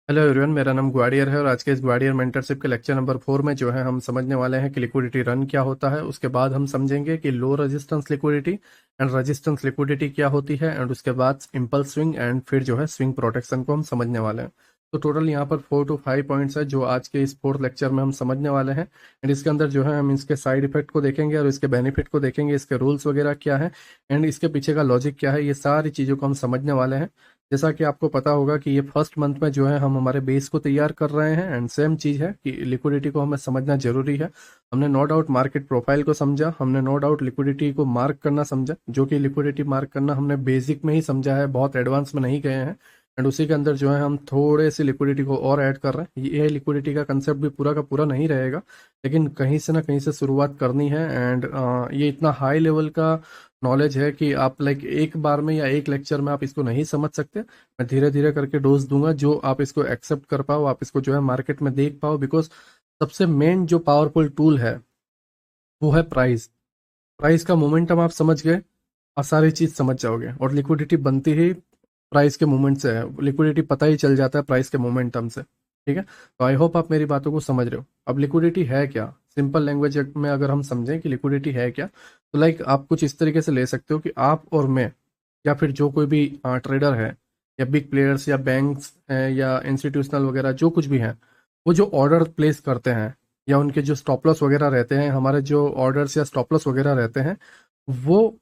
Hello everyone, मेरा नाम ग्वाडियर है और आज के इस ग्वाडियर मेंटरशिप के लेक्चर नंबर 4 में जो है हम समझने वाले हैं कि लिक्विडिटी रन क्या होता है। उसके बाद हम समझेंगे कि low resistance liquidity and resistance liquidity क्या होती है, एंड उसके बाद इम्पल्स स्विंग एंड फिर जो है स्विंग प्रोटेक्शन को हम समझने वाले हैं। तो टोटल यहाँ पर 4 to 5 पॉइंट्स है जो आज के इस फोर्थ लेक्चर में हम समझने वाले हैं। एंड इसके अंदर जो है हम इसके साइड इफेक्ट को देखेंगे और इसके बेनिफिट को देखेंगे, इसके रूल्स वगैरह क्या है एंड इसके पीछे का लॉजिक क्या है, ये सारी चीज़ों को हम समझने वाले हैं। जैसा कि आपको पता होगा कि ये फर्स्ट मंथ में जो है हम हमारे बेस को तैयार कर रहे हैं, एंड सेम चीज़ है कि लिक्विडिटी को हमें समझना जरूरी है। हमने नो डाउट मार्केट प्रोफाइल को समझा, हमने नो डाउट लिक्विडिटी को मार्क करना समझा, जो कि लिक्विडिटी मार्क करना हमने बेसिक में ही समझा है, बहुत एडवांस में नहीं गए हैं। एंड उसी के अंदर जो है हम थोड़े से लिक्विडिटी को और ऐड कर रहे हैं। ये लिक्विडिटी का कंसेप्ट भी पूरा का पूरा नहीं रहेगा, लेकिन कहीं से ना कहीं से शुरुआत करनी है। एंड ये इतना हाई लेवल का नॉलेज है कि आप लाइक एक बार में या एक लेक्चर में आप इसको नहीं समझ सकते। मैं धीरे धीरे करके डोज दूंगा जो आप इसको एक्सेप्ट कर पाओ, आप इसको जो है मार्केट में देख पाओ। बिकॉज सबसे मेन जो पावरफुल टूल है वो है प्राइस। प्राइस का मोमेंटम आप समझ गए और सारी चीज समझ जाओगे। और लिक्विडिटी बनती ही प्राइस के मूवमेंट से है, लिक्विडिटी पता ही चल जाता है प्राइस के मोमेंटम से। ठीक है, तो आई होप आप मेरी बातों को समझ रहे हो। अब लिक्विडिटी है क्या, सिंपल लैंग्वेज में अगर हम समझें कि लिक्विडिटी है क्या, तो लाइक आप कुछ इस तरीके से ले सकते हो कि आप और मैं या फिर जो कोई भी ट्रेडर है या बिग प्लेयर्स या बैंक्स हैं या इंस्टीट्यूशनल वगैरह जो कुछ भी हैं, वो जो ऑर्डर प्लेस करते हैं या उनके जो स्टॉप लॉस वगैरह रहते हैं, हमारे जो ऑर्डर्स या स्टॉप लॉस वगैरह रहते हैं, वो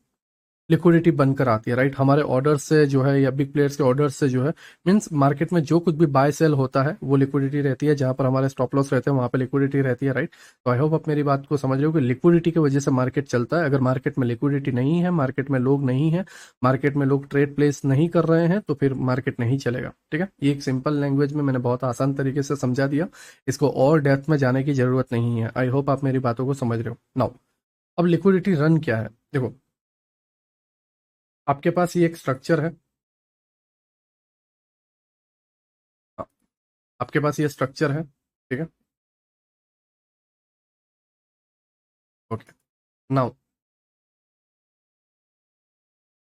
लिक्विडिटी बनकर आती है। राइट, हमारे ऑर्डर से जो है या बिग प्लेयर्स के ऑर्डर से जो है, मींस मार्केट में जो कुछ भी बाय सेल होता है वो लिक्विडिटी रहती है। जहां पर हमारे स्टॉप लॉस रहते हैं वहां पे लिक्विडिटी रहती है। राइट, तो आई होप आप मेरी बात को समझ रहे हो कि लिक्विडिटी की वजह से मार्केट चलता है। अगर मार्केट में लिक्विडिटी नहीं है, मार्केट में लोग नहीं है, मार्केट में लोग ट्रेड प्लेस नहीं कर रहे हैं, तो फिर मार्केट नहीं चलेगा। ठीक है, ये एक सिंपल लैंग्वेज में मैंने बहुत आसान तरीके से समझा दिया, इसको और डेप्थ में जाने की जरूरत नहीं है। आई होप आप मेरी बातों को समझ रहे हो। नाउ, अब लिक्विडिटी रन क्या है, देखो आपके पास ये एक स्ट्रक्चर है। हाँ, आपके पास ये स्ट्रक्चर है। ठीक है, ओके। नाउ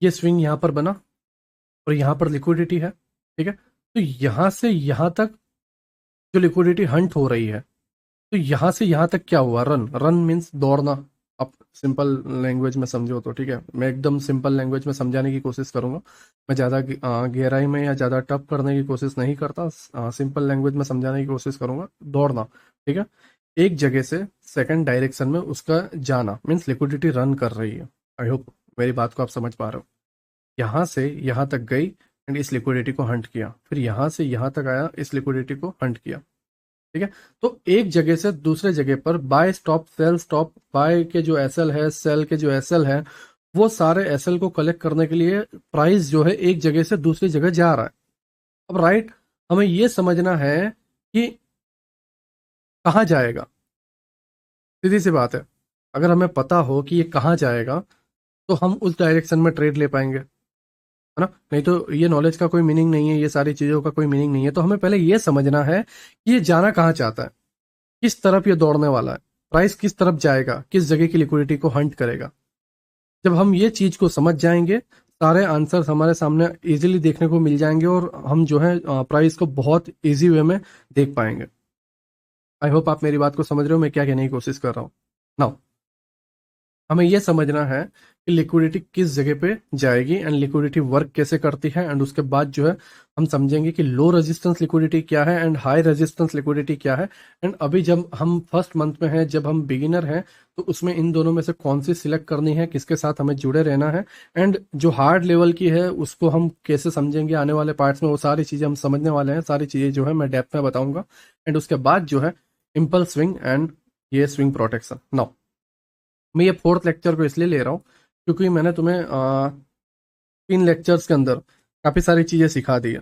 ये स्विंग यहाँ पर बना और यहाँ पर लिक्विडिटी है। ठीक है, तो यहाँ से यहाँ तक जो लिक्विडिटी हंट हो रही है, तो यहाँ से यहाँ तक क्या हुआ, रन। रन मीन्स दौड़ना। आप सिंपल लैंग्वेज में समझो तो ठीक है, मैं एकदम सिंपल लैंग्वेज में समझाने की कोशिश करूंगा। मैं ज़्यादा गहराई में या ज़्यादा टफ करने की कोशिश नहीं करता, सिंपल लैंग्वेज में समझाने की कोशिश करूंगा। दौड़ना, ठीक है, एक जगह से सेकंड डायरेक्शन में उसका जाना मीन्स लिक्विडिटी रन कर रही है। आई होप मेरी बात को आप समझ पा रहे हो। यहाँ से यहाँ तक गई एंड इस लिक्विडिटी को हंट किया, फिर यहाँ से यहाँ तक आया, इस लिक्विडिटी को हंट किया। ठीक है, तो एक जगह से दूसरे जगह पर buy stop sell stop, buy के जो एसएल है, सेल के जो एसएल है, वो सारे एसएल को कलेक्ट करने के लिए प्राइस जो है एक जगह से दूसरी जगह जा रहा है। अब राइट, हमें ये समझना है कि कहाँ जाएगा। सीधी सी बात है, अगर हमें पता हो कि ये कहाँ जाएगा तो हम उस डायरेक्शन में ट्रेड ले पाएंगे, है ना। नहीं तो ये नॉलेज का कोई मीनिंग नहीं है, ये सारी चीजों का कोई मीनिंग नहीं है। तो हमें पहले ये समझना है कि ये जाना कहाँ चाहता है, किस तरफ ये दौड़ने वाला है, प्राइस किस तरफ जाएगा, किस जगह की लिक्विडिटी को हंट करेगा। जब हम ये चीज को समझ जाएंगे, सारे आंसर्स हमारे सामने इजीली देखने को मिल जाएंगे और हम जो है प्राइस को बहुत इजी वे में देख पाएंगे। आई होप आप मेरी बात को समझ रहे हो, मैं क्या कहने की कोशिश कर रहा हूँ। नाउ हमें यह समझना है कि लिक्विडिटी किस जगह पे जाएगी एंड लिक्विडिटी वर्क कैसे करती है। एंड उसके बाद जो है हम समझेंगे कि लो रेजिस्टेंस लिक्विडिटी क्या है एंड हाई रेजिस्टेंस लिक्विडिटी क्या है। एंड अभी जब हम फर्स्ट मंथ में हैं, जब हम बिगिनर हैं, तो उसमें इन दोनों में से कौन सी सिलेक्ट करनी है, किसके साथ हमें जुड़े रहना है, एंड जो हार्ड लेवल की है उसको हम कैसे समझेंगे आने वाले पार्ट्स में, वो सारी चीज़ें हम समझने वाले हैं। सारी चीज़ें जो है मैं डेप्थ में बताऊंगा। एंड उसके बाद जो है इम्पल्स स्विंग एंड ये स्विंग प्रोटेक्शन। नाउ मैं ये फोर्थ लेक्चर को इसलिए ले रहा हूँ क्योंकि मैंने तुम्हें 3 लेक्चर्स के अंदर काफ़ी सारी चीज़ें सिखा दी है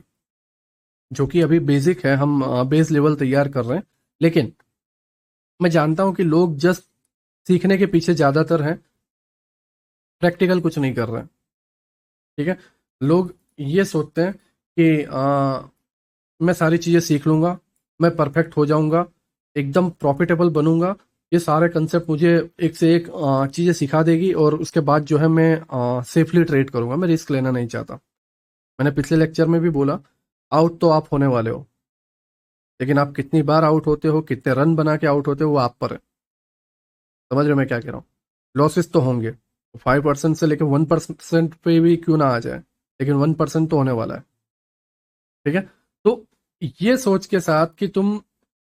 जो कि अभी बेसिक है, हम बेस लेवल तैयार कर रहे हैं। लेकिन मैं जानता हूँ कि लोग जस्ट सीखने के पीछे ज़्यादातर हैं, प्रैक्टिकल कुछ नहीं कर रहे हैं। ठीक है, लोग ये सोचते हैं कि मैं सारी चीज़ें सीख लूँगा, मैं परफेक्ट हो जाऊँगा, एकदम प्रॉफिटेबल बनूंगा, ये सारे कंसेप्ट मुझे एक से एक चीज़ें सिखा देगी और उसके बाद जो है मैं सेफली ट्रेड करूंगा। मैं रिस्क लेना नहीं चाहता। मैंने पिछले लेक्चर में भी बोला, आउट तो आप होने वाले हो, लेकिन आप कितनी बार आउट होते हो, कितने रन बना के आउट होते हो, वो आप पर है। समझ रहे हो मैं क्या कह रहा हूँ? लॉसेस तो होंगे, 5% से लेकर 1% पे भी क्यों ना आ जाए, लेकिन 1% तो होने वाला है। ठीक है? तो ये सोच के साथ कि तुम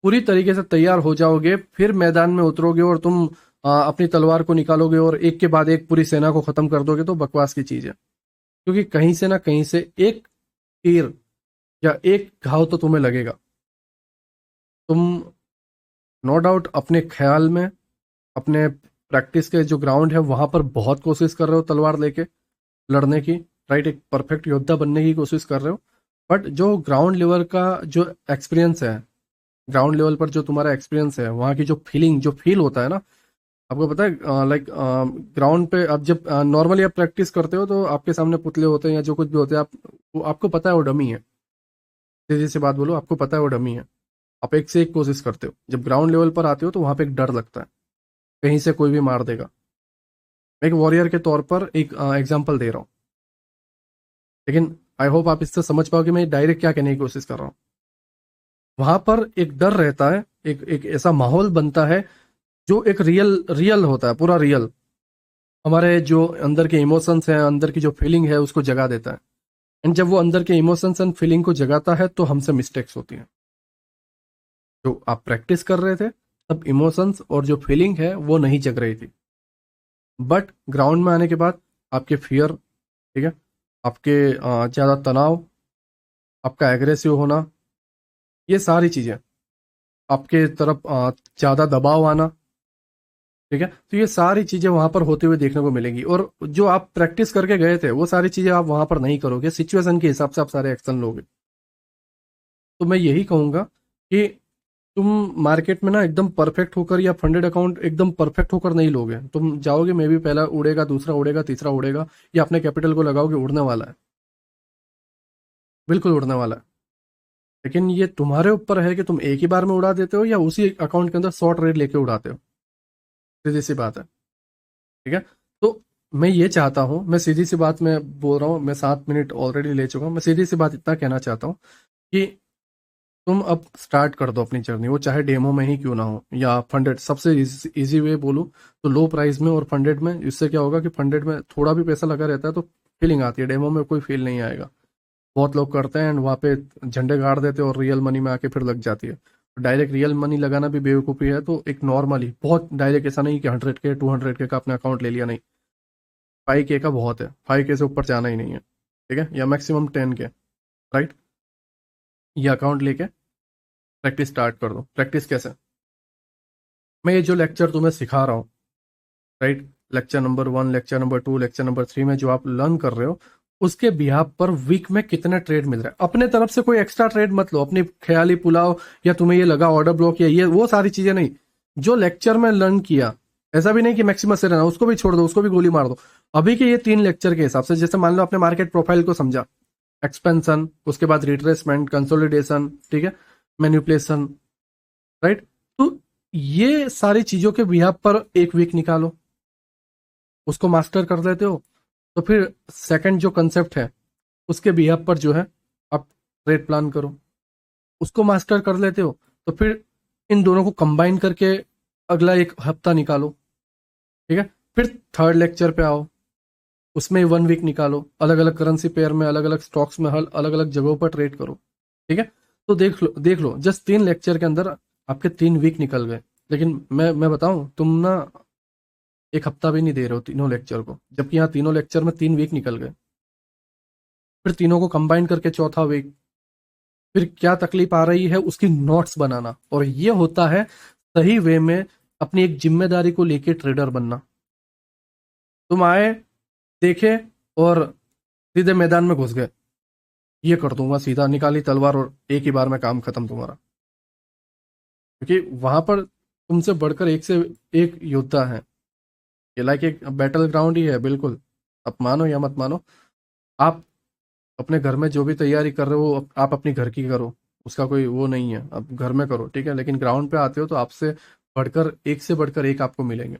पूरी तरीके से तैयार हो जाओगे, फिर मैदान में उतरोगे और तुम अपनी तलवार को निकालोगे और एक के बाद एक पूरी सेना को खत्म कर दोगे, तो बकवास की चीज है। क्योंकि कहीं से ना कहीं से एक तीर या एक घाव तो तुम्हें लगेगा। तुम नो डाउट अपने ख्याल में, अपने प्रैक्टिस के जो ग्राउंड है वहां पर बहुत कोशिश कर रहे हो तलवार लेके लड़ने की, राइट, एक परफेक्ट योद्धा बनने की कोशिश कर रहे हो। बट जो ग्राउंड लेवल का जो एक्सपीरियंस है, ग्राउंड लेवल पर जो तुम्हारा एक्सपीरियंस है, वहाँ की जो फीलिंग, जो फील होता है ना, आपको पता है, लाइक ग्राउंड पे आप जब नॉर्मली आप प्रैक्टिस करते हो तो आपके सामने पुतले होते हैं या जो कुछ भी होते हैं, आपको पता है वो डमी है। सीधी सी बात बोलो, आपको पता है वो डमी है। आप एक से एक कोशिश करते हो, जब ग्राउंड लेवल पर आते हो तो वहां पे एक डर लगता है, कहीं से कोई भी मार देगा। मैं एक वॉरियर के तौर पर एक एग्जाम्पल दे रहा हूँ, लेकिन आई होप आप इससे समझ पाओ कि मैं डायरेक्ट क्या कहने की कोशिश कर रहा हूँ। वहां पर एक डर रहता है, एक एक ऐसा माहौल बनता है जो एक रियल रियल होता है, पूरा रियल। हमारे जो अंदर के इमोशंस हैं, अंदर की जो फीलिंग है, उसको जगा देता है। एंड जब वो अंदर के इमोशंस एंड फीलिंग को जगाता है तो हमसे मिस्टेक्स होती हैं। जो आप प्रैक्टिस कर रहे थे तब इमोशंस और जो फीलिंग है वो नहीं जग रही थी, बट ग्राउंड में आने के बाद आपके फियर, ठीक है, आपके ज्यादा तनाव, आपका एग्रेसिव होना, ये सारी चीजें, आपके तरफ ज्यादा दबाव आना, ठीक है, तो ये सारी चीजें वहां पर होते हुए देखने को मिलेंगी। और जो आप प्रैक्टिस करके गए थे वो सारी चीजें आप वहां पर नहीं करोगे, सिचुएशन के हिसाब से आप सारे एक्शन लोगे। तो मैं यही कहूंगा कि तुम मार्केट में ना एकदम परफेक्ट होकर या फंडेड अकाउंट एकदम परफेक्ट होकर नहीं लोगे। तुम जाओगे, मे भी पहला उड़ेगा, दूसरा उड़ेगा, तीसरा उड़ेगा, या अपने कैपिटल को लगाओगे, उड़ने वाला है, बिल्कुल उड़ने वाला है। लेकिन ये तुम्हारे ऊपर है कि तुम एक ही बार में उड़ा देते हो या उसी अकाउंट के अंदर 100 ट्रेड लेके उड़ाते हो। सीधी सी बात है। ठीक है? तो मैं ये चाहता हूँ, मैं सीधी सी बात में बोल रहा हूँ, मैं 7 मिनट ऑलरेडी ले चुका हूँ, मैं सीधी सी बात इतना कहना चाहता हूँ कि तुम अब स्टार्ट कर दो अपनी जर्नी, वो चाहे डेमो में ही क्यों ना हो या फंडेड। सबसे इजी वे बोलूँ तो लो प्राइस में और फंडेड में। इससे क्या होगा कि फंडेड में थोड़ा भी पैसा लगा रहता है तो फीलिंग आती है, डेमो में कोई फील नहीं आएगा। बहुत लोग करते हैं एंड वहाँ पे झंडे गाड़ देते हैं और रियल मनी में आके फिर लग जाती है। डायरेक्ट रियल मनी लगाना भी बेवकूफ़ी है, तो एक नॉर्मली बहुत डायरेक्ट, ऐसा नहीं कि 100K 200K का अपना अकाउंट ले लिया, नहीं, 5K का बहुत है, 5K से ऊपर जाना ही नहीं है। ठीक है? या मैक्सिमम 10K, राइट? ये अकाउंट लेके प्रैक्टिस स्टार्ट कर दो। प्रैक्टिस कैसे? मैं ये जो लेक्चर तुम्हें सिखा रहा हूँ, right, lecture number 1, lecture number 2, lecture number 3 में जो आप लर्न कर रहे हो, उसके बिहाफ पर वीक में कितने ट्रेड मिल रहा है। अपने तरफ से कोई एक्स्ट्रा ट्रेड मत लो, अपनी ख्याली पुलाव या तुम्हें ये लगा ऑर्डर ब्लॉक या ये वो सारी चीजें नहीं। जो लेक्चर में लर्न किया, ऐसा भी नहीं कि मैक्सिमम से रहना, उसको भी छोड़ दो, उसको भी गोली मार दो। अभी के ये 3 लेक्चर के हिसाब से, जैसे मान लो आपने मार्केट प्रोफाइल को समझा, एक्सपेंशन, उसके बाद रिट्रेसमेंट, कंसोलिडेशन, ठीक है, मैन्युपुलेशन, राइट, तो ये सारी चीजों के बिहाफ पर एक वीक निकालो, उसको मास्टर कर लेते हो तो फिर सेकंड जो कंसेप्ट है उसके बिहाफ पर जो है आप ट्रेड प्लान करो, उसको मास्टर कर लेते हो तो फिर इन दोनों को कंबाइन करके अगला एक हफ्ता निकालो। ठीक है? फिर थर्ड लेक्चर पे आओ, उसमें 1 वीक निकालो, अलग अलग करेंसी पेयर में, अलग अलग स्टॉक्स में, हल अलग अलग जगहों पर ट्रेड करो। ठीक है? तो देख लो, जस्ट 3 लेक्चर के अंदर आपके 3 वीक निकल गए। लेकिन मैं बताऊं, तुम ना एक हफ्ता भी नहीं दे रहे हो तीनों लेक्चर को, जबकि यहाँ तीनों लेक्चर में 3 वीक निकल गए। फिर तीनों को कंबाइन करके चौथा वीक, फिर क्या तकलीफ आ रही है उसकी नोट्स बनाना, और ये होता है सही वे में अपनी एक जिम्मेदारी को लेके ट्रेडर बनना। तुम आए, देखे और सीधे मैदान में घुस गए, ये कर दूंगा, सीधा निकाली तलवार और एक ही बार में काम खत्म तुम्हारा। क्योंकि वहां पर तुमसे बढ़कर एक से एक योद्धा है। ये लाइक एक बैटल ग्राउंड ही है, बिल्कुल। आप मानो या मत मानो, आप अपने घर में जो भी तैयारी कर रहे हो आप अपनी घर की करो, उसका कोई वो नहीं है, आप घर में करो, ठीक है, लेकिन ग्राउंड पे आते हो तो आपसे बढ़कर एक से बढ़कर एक आपको मिलेंगे।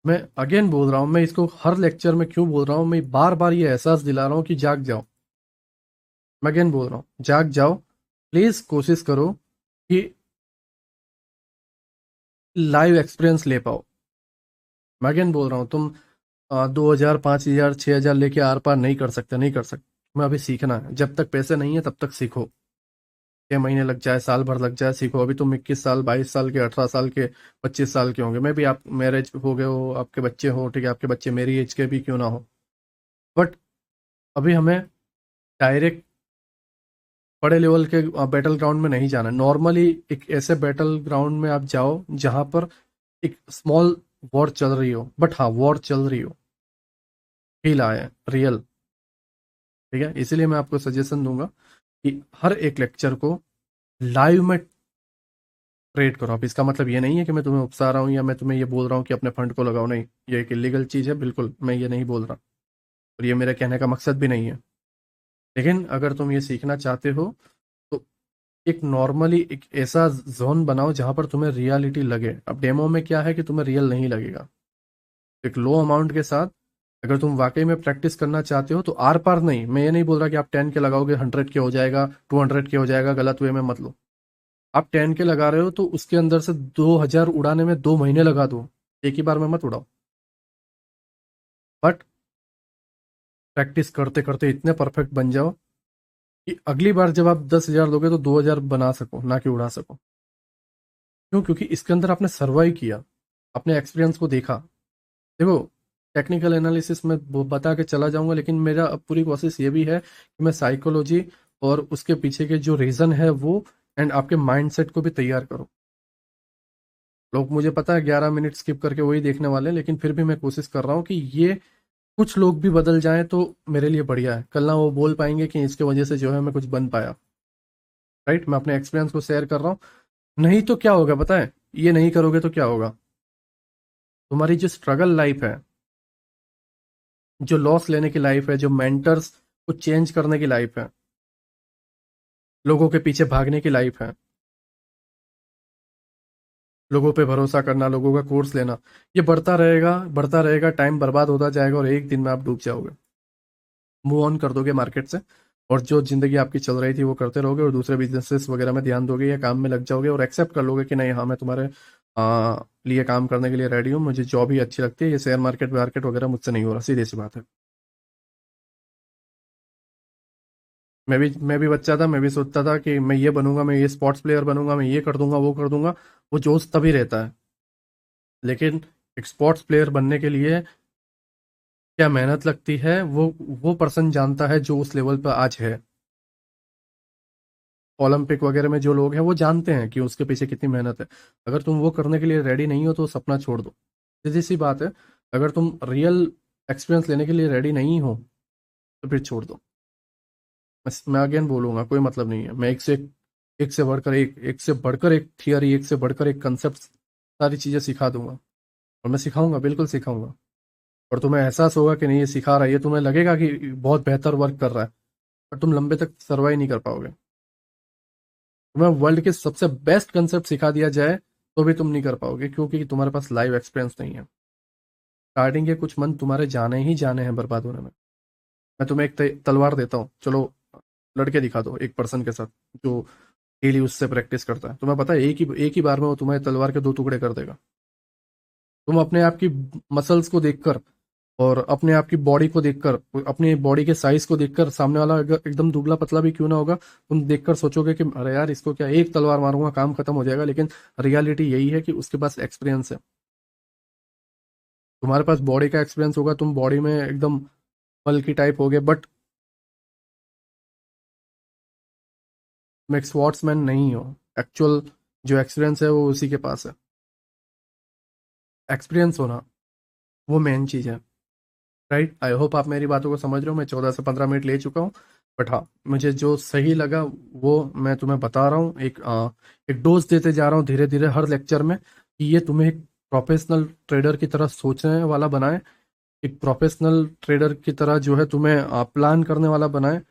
मैं अगेन बोल रहा हूँ, मैं इसको हर लेक्चर में क्यों बोल रहा हूँ, मैं बार बार ये एहसास दिला रहा हूँ कि जाग जाओ। मैं अगेन बोल रहा हूँ, जाग जाओ, प्लीज कोशिश करो कि लाइव एक्सपीरियंस ले पाओ। मैं अगेन बोल रहा हूँ, तुम 2,000 5,000 6,000 लेके आर पार नहीं कर सकते, नहीं कर सकते। तुम्हें अभी सीखना है, जब तक पैसे नहीं है तब तक सीखो। 6 महीने लग जाए, साल भर लग जाए, सीखो। अभी तुम 21 साल 22 साल के, 18 साल के, 25 साल के होंगे। मैं भी, आप मैरिज हो गए हो, आपके बच्चे हो, ठीक है, आपके बच्चे मेरी एज के भी क्यों ना हो, बट अभी हमें डायरेक्ट बड़े लेवल के बैटल ग्राउंड में नहीं जाना। नॉर्मली एक ऐसे बैटल ग्राउंड में आप जाओ जहां पर एक स्मॉल वॉर चल रही हो, बट हाँ वॉर चल रही हो, फील आए रियल। ठीक है, इसीलिए मैं आपको सजेशन दूंगा कि हर एक लेक्चर को लाइव में ट्रेड करो आप। इसका मतलब ये नहीं है कि मैं तुम्हें उकसा रहा हूँ या मैं तुम्हें ये बोल रहा हूँ कि अपने फंड को लगाओ, नहीं, ये एक इलीगल चीज़ है, बिल्कुल मैं ये नहीं बोल रहा, और ये मेरे कहने का मकसद भी नहीं है। लेकिन अगर तुम ये सीखना चाहते हो तो एक नॉर्मली एक ऐसा जोन बनाओ जहां पर तुम्हें रियलिटी लगे। अब डेमो में क्या है कि तुम्हें रियल नहीं लगेगा। एक लो अमाउंट के साथ अगर तुम वाकई में प्रैक्टिस करना चाहते हो तो आर पार नहीं, मैं ये नहीं बोल रहा कि आप 10 के लगाओगे 100 के हो जाएगा, 200 के हो जाएगा, गलत वे में मत लो। आप 10 के लगा रहे हो तो उसके अंदर से 2,000 उड़ाने में 2 महीने लगा दो, एक ही बार में मत उड़ाओ। बट प्रैक्टिस करते करते इतने परफेक्ट बन जाओ कि अगली बार जब आप 10,000 दोगे तो 2,000 बना सको, ना कि उड़ा सको। क्यों? क्योंकि इसके अंदर आपने सर्वाइव किया, अपने एक्सपीरियंस को देखा। देखो, टेक्निकल एनालिसिस में वो बता के चला जाऊंगा, लेकिन मेरा अब पूरी कोशिश ये भी है कि मैं साइकोलॉजी और उसके पीछे के जो रीजन है वो, एंड आपके माइंडसेट को भी तैयार करूं। लोग, मुझे पता है 11 मिनट स्किप करके वही देखने वाले हैं, लेकिन फिर भी मैं कोशिश कर रहा हूँ कि ये कुछ लोग भी बदल जाएं तो मेरे लिए बढ़िया है। कल ना वो बोल पाएंगे कि इसके वजह से जो है मैं कुछ बन पाया। राइट, मैं अपने एक्सपीरियंस को शेयर कर रहा हूँ। नहीं तो क्या होगा पता है, ये नहीं करोगे तो क्या होगा, तुम्हारी जो स्ट्रगल लाइफ है, जो लॉस लेने की लाइफ है, जो मेंटर्स को चेंज करने की लाइफ है, लोगों के पीछे भागने की लाइफ है, लोगों पे भरोसा करना, लोगों का कोर्स लेना, ये बढ़ता रहेगा, बढ़ता रहेगा, टाइम बर्बाद होता जाएगा और एक दिन में आप डूब जाओगे। मूव ऑन कर दोगे मार्केट से, और जो जिंदगी आपकी चल रही थी वो करते रहोगे, और दूसरे बिजनेसेस वगैरह में ध्यान दोगे या काम में लग जाओगे, और एक्सेप्ट कर लोगे कि नहीं, हाँ मैं तुम्हारे लिए काम करने के लिए रेडी हूँ, मुझे जॉब ही अच्छी लगती है, ये शेयर मार्केट वार्केट वगैरह मुझसे नहीं हो रहा, सीधी सी बात है। मैं भी बच्चा था, मैं भी सोचता था कि मैं ये बनूंगा, मैं ये स्पोर्ट्स प्लेयर बनूंगा, मैं ये कर दूंगा, वो कर दूंगा। वो जोश तभी रहता है, लेकिन एक स्पोर्ट्स प्लेयर बनने के लिए क्या मेहनत लगती है वो पर्सन जानता है जो उस लेवल पर आज है। ओलंपिक वगैरह में जो लोग हैं वो जानते हैं कि उसके पीछे कितनी मेहनत है। अगर तुम वो करने के लिए रेडी नहीं हो तो सपना छोड़ दो, सीधी सी बात है। अगर तुम रियल एक्सपीरियंस लेने के लिए रेडी नहीं हो तो फिर छोड़ दो। मैं अगेन बोलूंगा, कोई मतलब नहीं है। मैं एक से बढ़कर एक से बढ़कर एक थियरी, एक से बढ़कर एक कंसेप्ट, सारी चीजें सिखा दूंगा, और मैं सिखाऊंगा, बिल्कुल सिखाऊंगा। और तुम्हें एहसास होगा कि नहीं, ये सिखा रहा है, ये तुम्हें लगेगा कि बहुत बेहतर वर्क कर रहा है, पर तुम लंबे तक सर्वाइव नहीं कर पाओगे। तुम्हें वर्ल्ड के सबसे बेस्ट कंसेप्ट सिखा दिया जाए तो भी तुम नहीं कर पाओगे, क्योंकि तुम्हारे पास लाइव एक्सपीरियंस नहीं है। स्टार्टिंग के कुछ मंथ तुम्हारे जाने ही जाने हैं बर्बाद होने में। मैं तुम्हें एक तलवार देता हूँ, चलो लड़के दिखा दो एक पर्सन के साथ जो डेली उससे प्रैक्टिस करता है। तुम्हें पता है एक ही बार में वो तुम्हारे तलवार के 2 टुकड़े कर देगा। तुम अपने आप की मसल्स को देखकर और अपने आप की बॉडी को देखकर, अपनी बॉडी के साइज को देखकर, सामने वाला अगर एकदम दुबला पतला भी क्यों ना होगा, तुम देखकर सोचोगे कि अरे यार, इसको क्या, एक तलवार मारूंगा काम खत्म हो जाएगा। लेकिन रियलिटी यही है कि उसके पास एक्सपीरियंस है। तुम्हारे पास बॉडी का एक्सपीरियंस होगा, तुम बॉडी में एकदम बल्की टाइप हो गए, बट तुम एक स्पोर्ट्समैन नहीं हो। एक्चुअल जो एक्सपीरियंस है वो उसी के पास है। एक्सपीरियंस होना वो मेन चीज है। राइट, आई होप आप मेरी बातों को समझ रहे हो। मैं 14 से 15 मिनट ले चुका हूँ, बट हाँ, मुझे जो सही लगा वो मैं तुम्हें बता रहा हूँ। एक डोज देते जा रहा हूँ धीरे धीरे हर लेक्चर में, कि ये तुम्हें एक प्रोफेशनल ट्रेडर की तरह सोचने वाला बनाए, एक प्रोफेशनल ट्रेडर की तरह जो है तुम्हें प्लान करने वाला बनाए,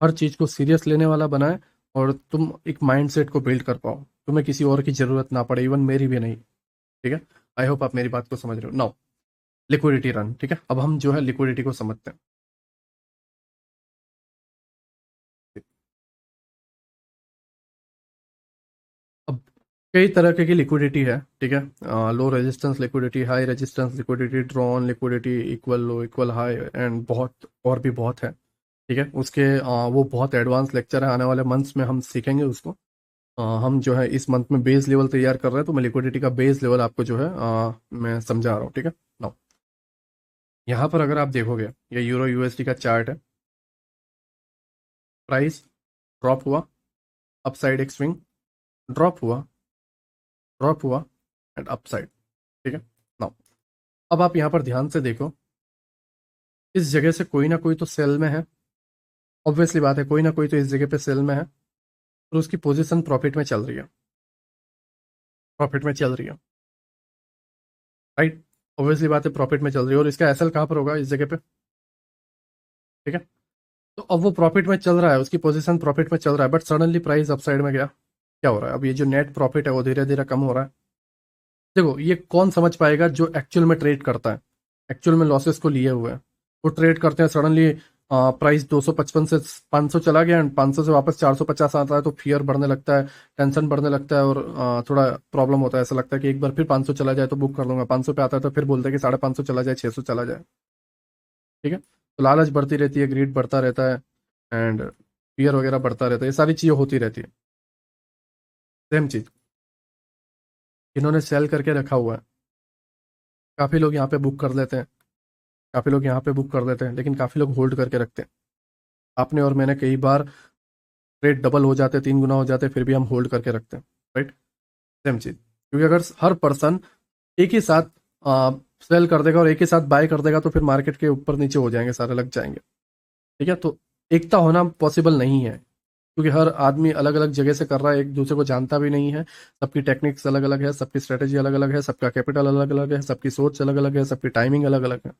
हर चीज को सीरियस लेने वाला बनाए, और तुम एक माइंडसेट को बिल्ड कर पाओ। तुम्हें किसी और की जरूरत ना पड़े, इवन मेरी भी नहीं। ठीक है, आई होप आप मेरी बात को समझ रहे हो नाउ। लिक्विडिटी रन, ठीक है, अब हम जो है लिक्विडिटी को समझते हैं। कई तरह की लिक्विडिटी है, ठीक है। Low resistance liquidity, high resistance liquidity, drawn liquidity, equal low, equal high, and बहुत और भी बहुत है, ठीक है। उसके वो बहुत एडवांस लेक्चर है, आने वाले मंथ्स में हम सीखेंगे उसको। हम जो है इस मंथ में बेस लेवल तैयार कर रहे हैं, तो मैं लिक्विडिटी का बेस लेवल आपको जो है मैं समझा रहा हूँ, ठीक है। नाउ यहाँ पर अगर आप देखोगे, ये यूरो यूएसडी का चार्ट है। प्राइस ड्रॉप हुआ, अपसाइड एक स्विंग, ड्रॉप हुआ, ड्रॉप हुआ, एंड अपसाइड, ठीक है। नाउ अब आप यहाँ पर ध्यान से देखो, इस जगह से कोई ना कोई तो सेल में है। ऑब्वियसली बात है, कोई ना कोई तो इस जगह पे सेल में है, और उसकी पोजीशन प्रॉफिट में चल रही है, प्रॉफिट में चल रही है, राइट। ऑब्वियसली बात है, प्रॉफिट में चल रही है, और इसका एसएल कहाँ पर होगा? इस जगह पे, ठीक है। तो अब वो प्रॉफिट में चल रहा है, उसकी पोजीशन प्रॉफिट में चल रहा है, बट सडनली प्राइस अपसाइड में गया। क्या हो रहा है? अब ये जो नेट प्रॉफिट है वो धीरे धीरे कम हो रहा है। देखो, ये कौन समझ पाएगा? जो एक्चुअल में ट्रेड करता है, एक्चुअल में लॉसेस को लिए हुए है, वो ट्रेड करते हैं। सडनली प्राइस 255 से 500 चला गया, एंड 500 से वापस 450 आता है, तो फियर बढ़ने लगता है, टेंशन बढ़ने लगता है, और थोड़ा प्रॉब्लम होता है। ऐसा लगता है कि एक बार फिर 500 चला जाए तो बुक कर लूंगा, 500 पे आता है तो फिर बोलते हैं कि 550 चला जाए, 600 चला जाए, ठीक है। तो लालच बढ़ती रहती है, ग्रीड बढ़ता रहता है, एंड फियर वगैरह बढ़ता रहता है, ये सारी चीज़ें होती रहती है। सेम चीज़ इन्होंने सेल करके रखा हुआ है, काफ़ी लोग यहाँ पे बुक कर लेते हैं, काफ़ी लोग यहाँ पे बुक कर लेते हैं, लेकिन काफ़ी लोग होल्ड करके रखते हैं। आपने और मैंने कई बार रेट डबल हो जाते, 3 गुना हो जाते, फिर भी हम होल्ड करके रखते हैं, राइट। सेम चीज़, क्योंकि अगर हर पर्सन एक ही साथ सेल कर देगा और एक ही साथ बाय कर देगा, तो फिर मार्केट के ऊपर नीचे हो जाएंगे, सारे लग जाएंगे, ठीक है। तो एकता होना पॉसिबल नहीं है, क्योंकि हर आदमी अलग अलग जगह से कर रहा है, एक दूसरे को जानता भी नहीं है। सबकी टेक्निक्स अलग अलग है, सबकी स्ट्रेटेजी अलग अलग है, सबका कैपिटल अलग अलग है, सबकी सोच अलग अलग है, सबकी टाइमिंग अलग अलग है,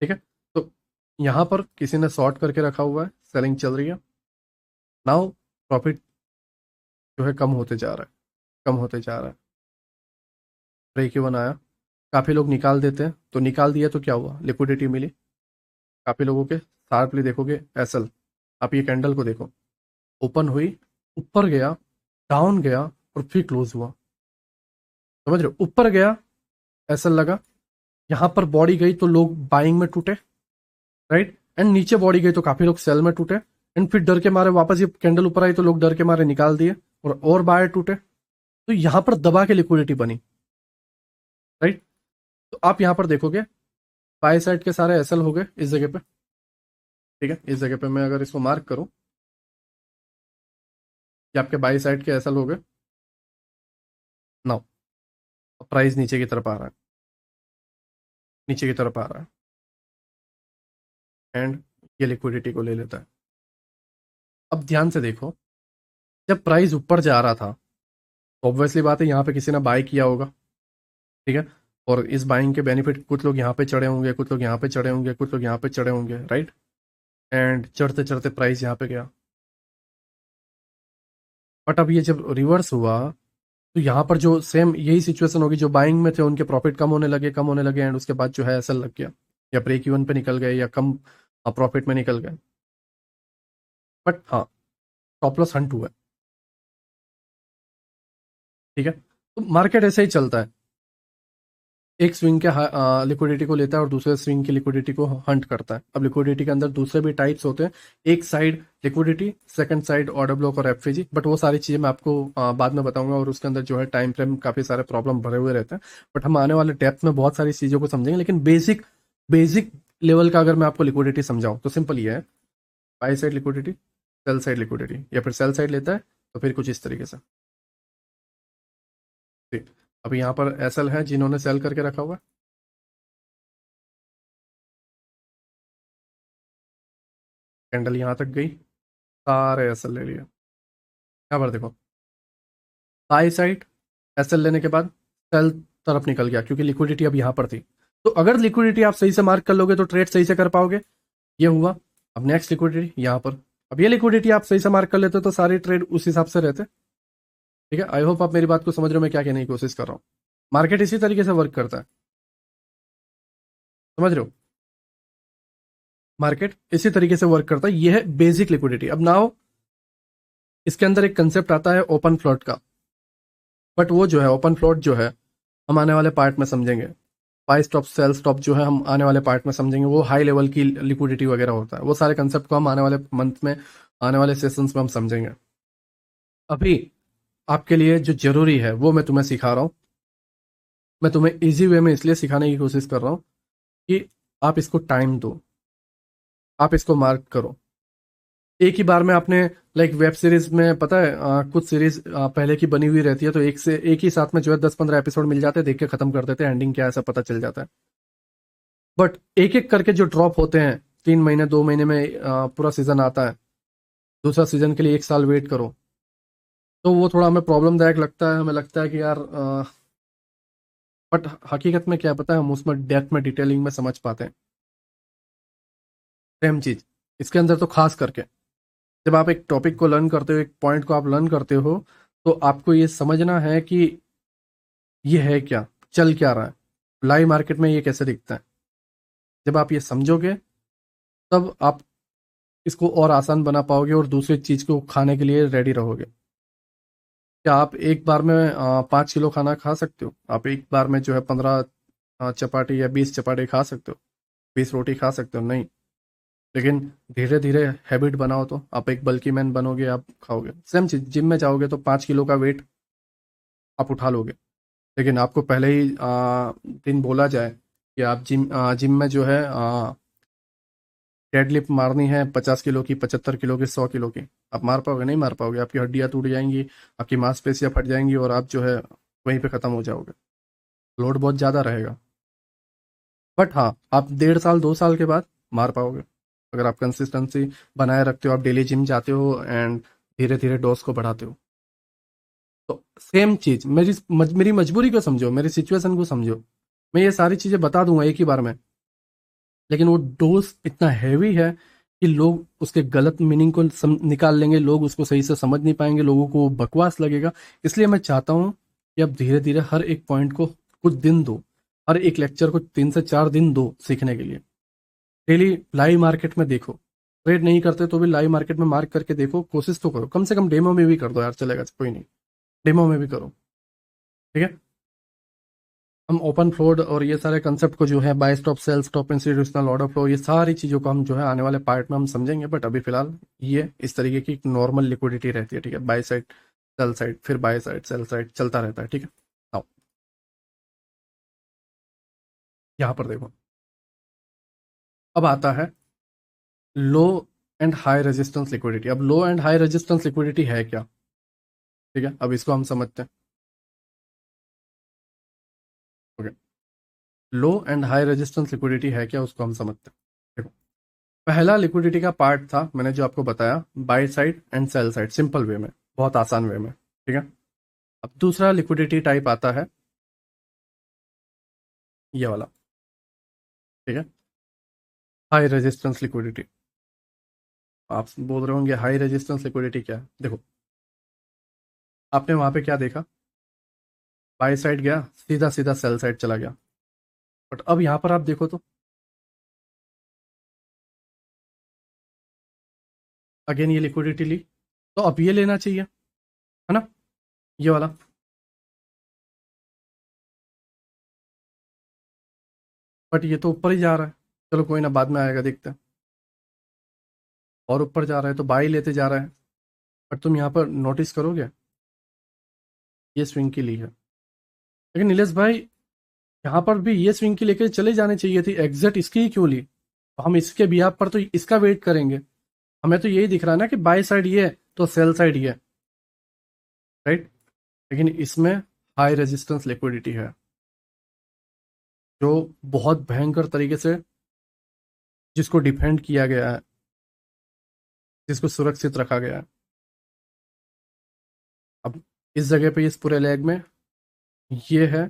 ठीक है। तो यहाँ पर किसी ने शॉर्ट करके रखा हुआ है, सेलिंग चल रही है। नाउ प्रॉफिट जो है कम होते जा रहा है, कम होते जा रहा है। ब्रेक इवन आया, काफ़ी लोग निकाल देते हैं, तो निकाल दिया तो क्या हुआ? लिक्विडिटी मिली काफ़ी लोगों के। शार्पली देखोगे एसएल, आप ये कैंडल को देखो, ओपन हुई, ऊपर गया, डाउन गया, और फिर क्लोज हुआ। समझ रहे हो? ऊपर गया, एसएल लगा, यहाँ पर बॉडी गई तो लोग बाइंग में टूटे, राइट। एंड नीचे बॉडी गई तो काफी लोग सेल में टूटे, एंड फिर डर के मारे वापस ये कैंडल ऊपर आई तो लोग डर के मारे निकाल दिए, और बायर टूटे, तो यहां पर दबा के लिक्विडिटी बनी, राइट। तो आप यहां पर देखोगे, बाय साइड के सारे एसएल हो गए इस जगह पे, ठीक है। इस जगह पे मैं अगर इसको मार्क करूं, कि आपके बाई साइड के एसएल हो गए। नाउ प्राइस नीचे की तरफ आ रहा है, नीचे की तरफ आ रहा है, एंड ये लिक्विडिटी को ले लेता है। अब ध्यान से देखो, जब प्राइस ऊपर जा रहा था, तो ऑब्वियसली बात है यहाँ पे किसी ने बाय किया होगा, ठीक है। और इस बाइंग के बेनिफिट, कुछ लोग यहाँ पे चढ़े होंगे, कुछ लोग यहाँ पे चढ़े होंगे, कुछ लोग यहाँ पे चढ़े होंगे, राइट। एंड चढ़ते चढ़ते प्राइस यहाँ पे गया, बट अब ये जब रिवर्स हुआ, तो यहाँ पर जो सेम यही सिचुएशन होगी, जो बाइंग में थे उनके प्रॉफिट कम होने लगे, कम होने लगे, एंड उसके बाद जो है ऐसा लग गया, या ब्रेक इवन पे निकल गए, या कम प्रॉफिट में निकल गए। बट हाँ, स्टॉप लॉस हंट हुआ है, ठीक है। तो मार्केट ऐसे ही चलता है, एक स्विंग के लिक्विडिटी को लेता है और दूसरे स्विंग की लिक्विडिटी को हंट करता है। अब लिक्विडिटी के अंदर दूसरे भी टाइप्स होते हैं, एक side liquidity, second side order block और एफएजी, बट वो सारी चीजें मैं आपको बाद में बताऊंगा, और उसके अंदर जो है टाइम फ्रेम काफी सारे प्रॉब्लम भरे हुए रहते हैं। बट हम आने वाले डेप्थ में बहुत सारी चीजों को समझेंगे, लेकिन बेसिक बेसिक लेवल का अगर मैं आपको लिक्विडिटी समझाऊं, तो सिंपल ये है, by side liquidity, sell side liquidity, या फिर सेल साइड लेता है तो फिर कुछ इस तरीके से, ठीक। अब यहाँ पर एसएल है जिन्होंने सेल करके रखा हुआ है, कैंडल यहाँ तक गई, सारे एसएल ले लिए। यहाँ पर देखो, बाई साइड एसएल लेने के बाद सेल तरफ निकल गया, क्योंकि लिक्विडिटी अब यहाँ पर थी। तो अगर लिक्विडिटी आप सही से मार्क कर लोगे तो ट्रेड सही से कर पाओगे, ये हुआ। अब नेक्स्ट लिक्विडिटी यहाँ पर, अब ये लिक्विडिटी आप सही से मार्क कर लेते तो सारे ट्रेड उस हिसाब से रहते, ठीक है। आई होप आप मेरी बात को समझ रहे हो, मैं क्या कहने की कोशिश कर रहा हूँ। मार्केट इसी तरीके से वर्क करता है, समझ रहे हो? मार्केट इसी तरीके से वर्क करता है, ये है बेसिक लिक्विडिटी। अब नाउ इसके अंदर एक कंसेप्ट आता है ओपन फ्लोट का, बट वो जो है ओपन फ्लोट जो है हम आने वाले पार्ट में समझेंगे। बाई स्टॉप सेल स्टॉप जो है हम आने वाले पार्ट में समझेंगे, वो हाई लेवल की लिक्विडिटी वगैरह होता है। वो सारे कंसेप्ट को हम आने वाले मंथ में, आने वाले सेशंस में हम समझेंगे। अभी आपके लिए जो जरूरी है वो मैं तुम्हें सिखा रहा हूँ। मैं तुम्हें इजी वे में इसलिए सिखाने की कोशिश कर रहा हूँ कि आप इसको टाइम दो, आप इसको मार्क करो। एक ही बार में आपने, लाइक वेब सीरीज में पता है कुछ सीरीज पहले की बनी हुई रहती है, तो एक ही साथ में जो है 10-15 एपिसोड मिल जाते हैं, देख के खत्म कर देते हैं, एंडिंग क्या है ऐसा पता चल जाता है। बट एक एक करके जो ड्रॉप होते हैं, 3 महीने 2 महीने में पूरा सीजन आता है, दूसरा सीजन के लिए 1 साल वेट करो, तो वो थोड़ा हमें प्रॉब्लमदायक लगता है। हमें लगता है कि यार, बट हकीकत में क्या पता है, हम उसमें डेप्थ में डिटेलिंग में समझ पाते हैं। सेम चीज इसके अंदर तो खास करके जब आप एक टॉपिक को लर्न करते हो, एक पॉइंट को आप लर्न करते हो, तो आपको ये समझना है कि ये है क्या, चल क्या रहा है, लाइव मार्केट में ये कैसे दिखता है। जब आप ये समझोगे तब आप इसको और आसान बना पाओगे और दूसरी चीज को खाने के लिए रेडी रहोगे। क्या आप एक बार में 5 किलो खाना खा सकते हो? आप एक बार में जो है 15 चपाटी या 20 चपाटी खा सकते हो, 20 रोटी खा सकते हो? नहीं। लेकिन धीरे धीरे हैबिट बनाओ तो आप एक बल्की मैन बनोगे, आप खाओगे। सेम चीज जिम में जाओगे तो 5 किलो का वेट आप उठा लोगे, लेकिन आपको पहले ही दिन बोला जाए कि आप जिम में जो है डेडलिफ्ट मारनी है 50 किलो की, 75 किलो की, 100 किलो की, आप मार पाओगे? नहीं मार पाओगे। आपकी हड्डियां टूट जाएंगी, आपकी मांसपेशियां फट जाएंगी और आप जो है वहीं पे खत्म हो जाओगे। लोड बहुत ज्यादा रहेगा। बट हाँ, आप 1.5 साल 2 साल के बाद मार पाओगे, अगर आप कंसिस्टेंसी बनाए रखते हो, आप डेली जिम जाते हो एंड धीरे धीरे डोज को बढ़ाते हो। तो सेम चीज मेरी मजबूरी को समझो, मेरी सिचुएशन को समझो। मैं ये सारी चीजें बता दूंगा एक ही बार में, लेकिन वो डोज इतना हैवी है कि लोग उसके गलत मीनिंग को निकाल लेंगे, लोग उसको सही से समझ नहीं पाएंगे, लोगों को वो बकवास लगेगा। इसलिए मैं चाहता हूँ कि आप धीरे धीरे हर एक पॉइंट को कुछ दिन दो, हर एक लेक्चर को 3 से 4 दिन दो सीखने के लिए। डेली लाइव मार्केट में देखो, ट्रेड नहीं करते तो भी लाइव मार्केट में मार्क करके देखो, कोशिश तो करो, कम से कम डेमो में भी कर दो यार, चलेगा, कोई नहीं, डेमो में भी करो। ठीक है। हम ओपन फ्लोट और ये सारे कंसेप्ट को जो है, buy stop sell stop institutional order flow, ये सारी चीज़ों को हम जो है आने वाले पार्ट में हम समझेंगे। बट अभी फिलहाल ये इस तरीके की नॉर्मल लिक्विडिटी रहती है। ठीक है, बाय साइड सेल साइड, फिर बाय साइड सेल साइड चलता रहता है। ठीक है। आओ यहाँ पर देखो, अब आता है लो एंड हाई रेजिस्टेंस लिक्विडिटी। अब लो एंड हाई रेजिस्टेंस लिक्विडिटी है क्या? ठीक है, अब इसको हम समझते हैं। Okay, low and high resistance liquidity है क्या, उसको हम समझते हैं। देखो, पहला लिक्विडिटी का पार्ट था मैंने जो आपको बताया, by side and sell side, simple way में, बहुत आसान वे में। ठीक है। अब दूसरा लिक्विडिटी टाइप आता है ये वाला। ठीक है, हाई रेजिस्टेंस लिक्विडिटी। आप बोल रहे होंगे हाई रेजिस्टेंस लिक्विडिटी क्या है? देखो, आपने वहां पे क्या देखा, बाय साइड गया, सीधा सीधा सेल साइड चला गया। बट अब यहां पर आप देखो तो अगेन ये लिक्विडिटी ली, तो अब ये लेना चाहिए, है ना, ये वाला। बट ये तो ऊपर ही जा रहा है, चलो कोई ना, बाद में आएगा, देखते हैं। और ऊपर जा रहा है तो बाई लेते जा रहा है। बट तुम यहाँ पर नोटिस करोगे, ये स्विंग की ली है। लेकिन नीलेश भाई, यहाँ पर भी ये स्विंग की लेके चले जाने चाहिए थी, एग्जैक्ट इसकी ही क्यों ली? तो हम इसके बिहाफ पर तो इसका वेट करेंगे। हमें तो यही दिख रहा है ना कि बाई साइड ये है तो सेल साइड ये है, राइट। लेकिन इसमें हाई रेजिस्टेंस लिक्विडिटी है, जो बहुत भयंकर तरीके से जिसको डिफेंड किया गया है, जिसको सुरक्षित रखा गया है। अब इस जगह पे, इस पूरे लेग में, ये है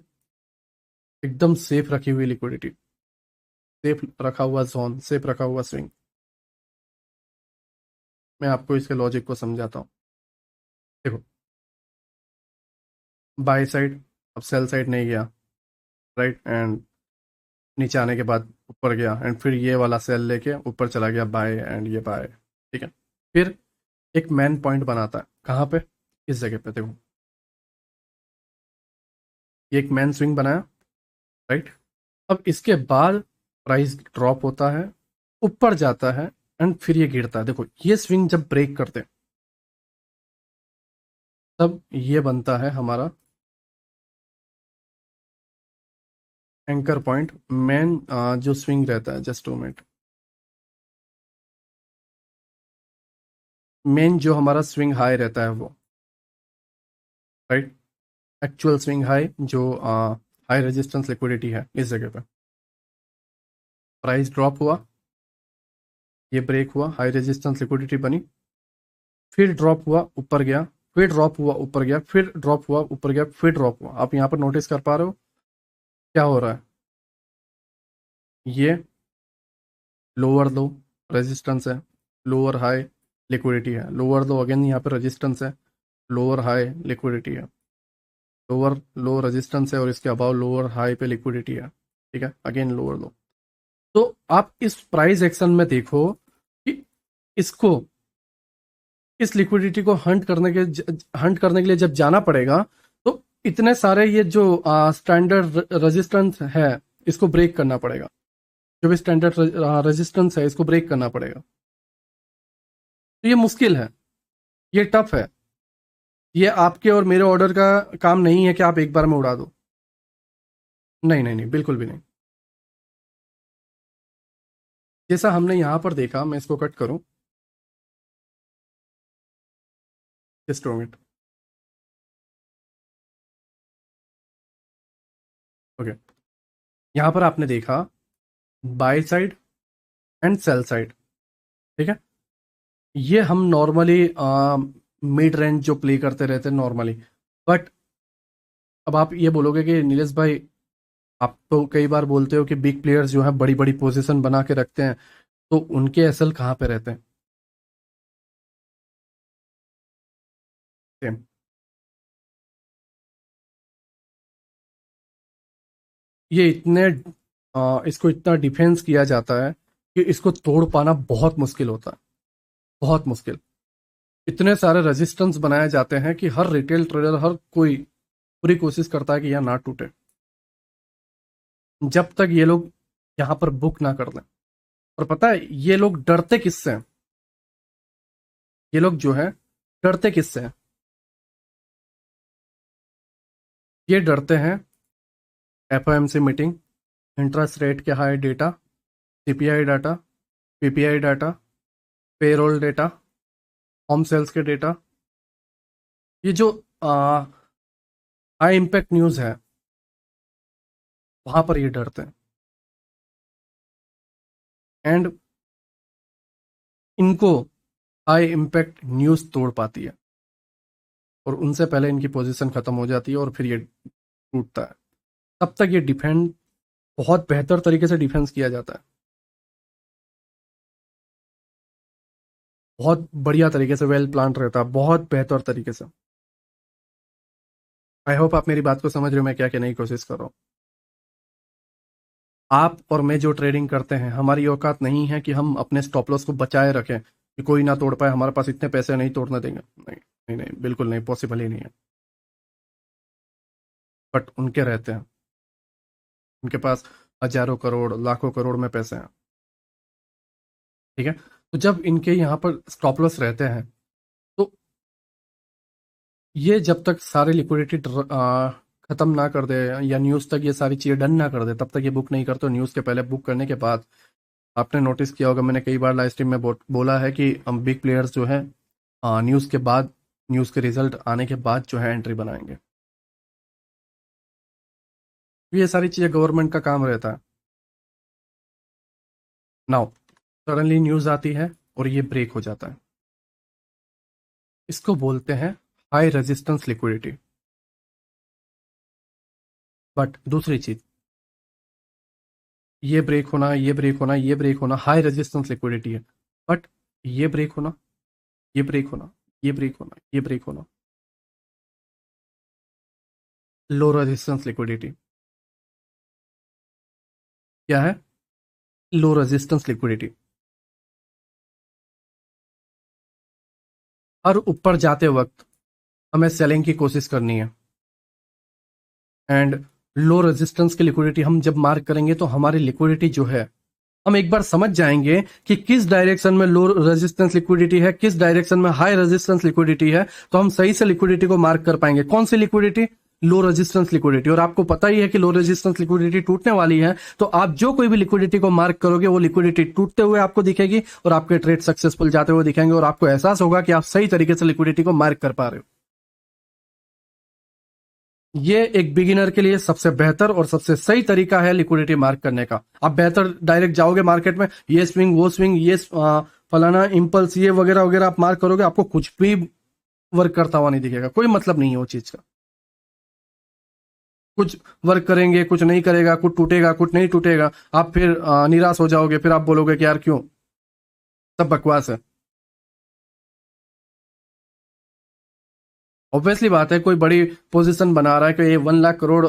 एकदम सेफ रखी हुई लिक्विडिटी, सेफ रखा हुआ जोन, सेफ रखा हुआ स्विंग। मैं आपको इसके लॉजिक को समझाता हूँ। देखो, बाई साइड अब सेल साइड नहीं गया, राइट, एंड नीचे आने के बाद ऊपर गया, एंड फिर ये वाला सेल लेके ऊपर चला गया बाय, एंड ये बाय। ठीक है। फिर एक मैन पॉइंट बनाता है कहाँ पे, इस जगह पे देखो, ये एक मैन स्विंग बनाया, राइट। अब इसके बाद प्राइस ड्रॉप होता है, ऊपर जाता है, एंड फिर ये गिरता है। देखो ये स्विंग जब ब्रेक करते हैं तब ये बनता है हमारा एंकर पॉइंट, मेन जो स्विंग रहता है। Just 2 minute. मेन जो हमारा स्विंग हाई रहता है वो, राइट, एक्चुअल स्विंग हाई जो हाई रेजिस्टेंस लिक्विडिटी है इस जगह पे। प्राइस ड्रॉप हुआ, ये ब्रेक हुआ, हाई रेजिस्टेंस लिक्विडिटी बनी, फिर ड्रॉप हुआ, ऊपर गया, फिर ड्रॉप हुआ, ऊपर गया, फिर ड्रॉप हुआ, ऊपर गया, फिर ड्रॉप हुआ। आप यहाँ पर नोटिस कर पा रहे हो क्या हो रहा है? ये लोअर लो रेजिस्टेंस है, लोअर हाई लिक्विडिटी है, लोअर लो अगेन यहाँ पे रेजिस्टेंस है, लोअर हाई लिक्विडिटी है, लोअर लो रेजिस्टेंस है, और इसके अबाव लोअर हाई पे लिक्विडिटी है, ठीक है, अगेन लोअर लो। तो आप इस प्राइस एक्शन में देखो कि इसको, इस लिक्विडिटी को हंट करने के लिए जब जाना पड़ेगा तो इतने सारे ये जो स्टैंडर्ड रेजिस्टेंस है इसको ब्रेक करना पड़ेगा। जो भी स्टैंडर्ड रेजिस्टेंस है इसको ब्रेक करना पड़ेगा। तो ये मुश्किल है, ये टफ है। ये आपके और मेरे ऑर्डर का काम नहीं है कि आप एक बार में उड़ा दो। नहीं नहीं नहीं, बिल्कुल भी नहीं। जैसा हमने यहां पर देखा, मैं इसको कट करूं, जस्ट मिनट। ओके, यहां पर आपने देखा by side and sell side, ठीक है। ये हम नॉर्मली मिड रेंज जो प्ले करते रहते हैं नॉर्मली। बट अब आप ये बोलोगे कि नीलेश भाई, आप तो कई बार बोलते हो कि बिग प्लेयर्स जो है बड़ी बड़ी पोजीशन बना के रखते हैं, तो उनके एसएल कहाँ पे रहते हैं? सेम। ये इतने इसको इतना डिफेंस किया जाता है कि इसको तोड़ पाना बहुत मुश्किल होता है, बहुत मुश्किल। इतने सारे रेजिस्टेंस बनाए जाते हैं कि हर रिटेल ट्रेडर, हर कोई पूरी कोशिश करता है कि यह ना टूटे, जब तक ये लोग यहाँ पर बुक ना कर दें। और पता है ये लोग डरते किससे हैं? ये लोग जो है डरते किससे हैं? ये डरते हैं एफओएमसी मीटिंग, इंटरेस्ट रेट के high data, CPI data, PPI data, payroll data, home sales के डेटा। ये जो हाई इम्पैक्ट न्यूज़ है वहां पर ये डरते हैं। एंड इनको हाई इम्पैक्ट न्यूज़ तोड़ पाती है, और उनसे पहले इनकी पोजीशन खत्म हो जाती है और फिर ये टूटता है। तब तक ये डिफेंड बहुत बेहतर तरीके से डिफेंस किया जाता है, बहुत बढ़िया तरीके से, वेल प्लान रहता है, बहुत बेहतर तरीके से। आई होप आप मेरी बात को समझ रहे हो, मैं क्या कहने की कोशिश कर रहा हूँ। आप और मैं जो ट्रेडिंग करते हैं, हमारी औकात नहीं है कि हम अपने स्टॉप लॉस को बचाए रखें कि कोई ना तोड़ पाए, हमारे पास इतने पैसे नहीं तोड़ने देंगे। नहीं नहीं नहीं, बिल्कुल नहीं, पॉसिबल ही नहीं है। बट उनके रहते हैं, उनके पास हजारों करोड़, लाखों करोड़ में पैसे हैं, ठीक है। तो जब इनके यहाँ पर स्टॉप लॉस रहते हैं तो ये जब तक सारे लिक्विडिटी खत्म ना कर दे, या न्यूज़ तक ये सारी चीज़ें डन ना कर दे, तब तक ये बुक नहीं करते। न्यूज़ के पहले बुक करने के बाद आपने नोटिस किया होगा, मैंने कई बार लाइव स्ट्रीम में बोला है कि हम बिग प्लेयर्स जो है न्यूज़ के बाद, न्यूज़ के रिजल्ट आने के बाद जो है एंट्री बनाएंगे। ये सारी चीज़ें गवर्नमेंट का काम रहता है। नाउ सडनली न्यूज़ आती है और ये ब्रेक हो जाता है, इसको बोलते हैं हाई रेजिस्टेंस लिक्विडिटी। बट दूसरी चीज, ये ब्रेक होना, ये ब्रेक होना, ये ब्रेक होना हाई रेजिस्टेंस लिक्विडिटी है। बट ये ब्रेक होना, ये ब्रेक होना, ये ब्रेक होना, ये ब्रेक होना लो रेजिस्टेंस लिक्विडिटी। क्या है? Low resistance liquidity. हर ऊपर जाते वक्त हमें सेलिंग की कोशिश करनी है, एंड लो रेजिस्टेंस की लिक्विडिटी हम जब मार्क करेंगे तो हमारी लिक्विडिटी जो है, हम एक बार समझ जाएंगे कि किस डायरेक्शन में लो रेजिस्टेंस लिक्विडिटी है, किस डायरेक्शन में हाई रेजिस्टेंस लिक्विडिटी है, तो हम सही से लिक्विडिटी को मार्क कर पाएंगे। कौन सी लिक्विडिटी? Low resistance liquidity. और आपको पता ही है कि लो रेजिस्टेंस लिक्विडिटी टूटने वाली है, तो आप जो कोई भी लिक्विडिटी को मार्क करोगे वो लिक्विडिटी टूटते हुए आपको दिखेगी और आपके ट्रेड सक्सेसफुल जाते हुए दिखेंगे और आपको एहसास होगा कि आप सही तरीके से लिक्विडिटी को मार्क कर पा रहे हो। ये एक बिगिनर के लिए सबसे बेहतर और सबसे सही तरीका है लिक्विडिटी मार्क करने का। आप बेहतर डायरेक्ट जाओगे मार्केट में, ये स्विंग वो स्विंग, ये फलाना इंपल्स, ये वगैरह वगैरह आप मार्क करोगे, आपको कुछ भी वर्क करता हुआ नहीं दिखेगा। कोई मतलब नहीं है वो चीज का। कुछ वर्क करेंगे, कुछ नहीं करेगा, कुछ टूटेगा, कुछ नहीं टूटेगा, आप फिर निराश हो जाओगे, फिर आप बोलोगे कि यार क्यों, सब बकवास है। ऑब्वियसली बात है, कोई बड़ी पोजीशन बना रहा है कि ये 1 लाख करोड़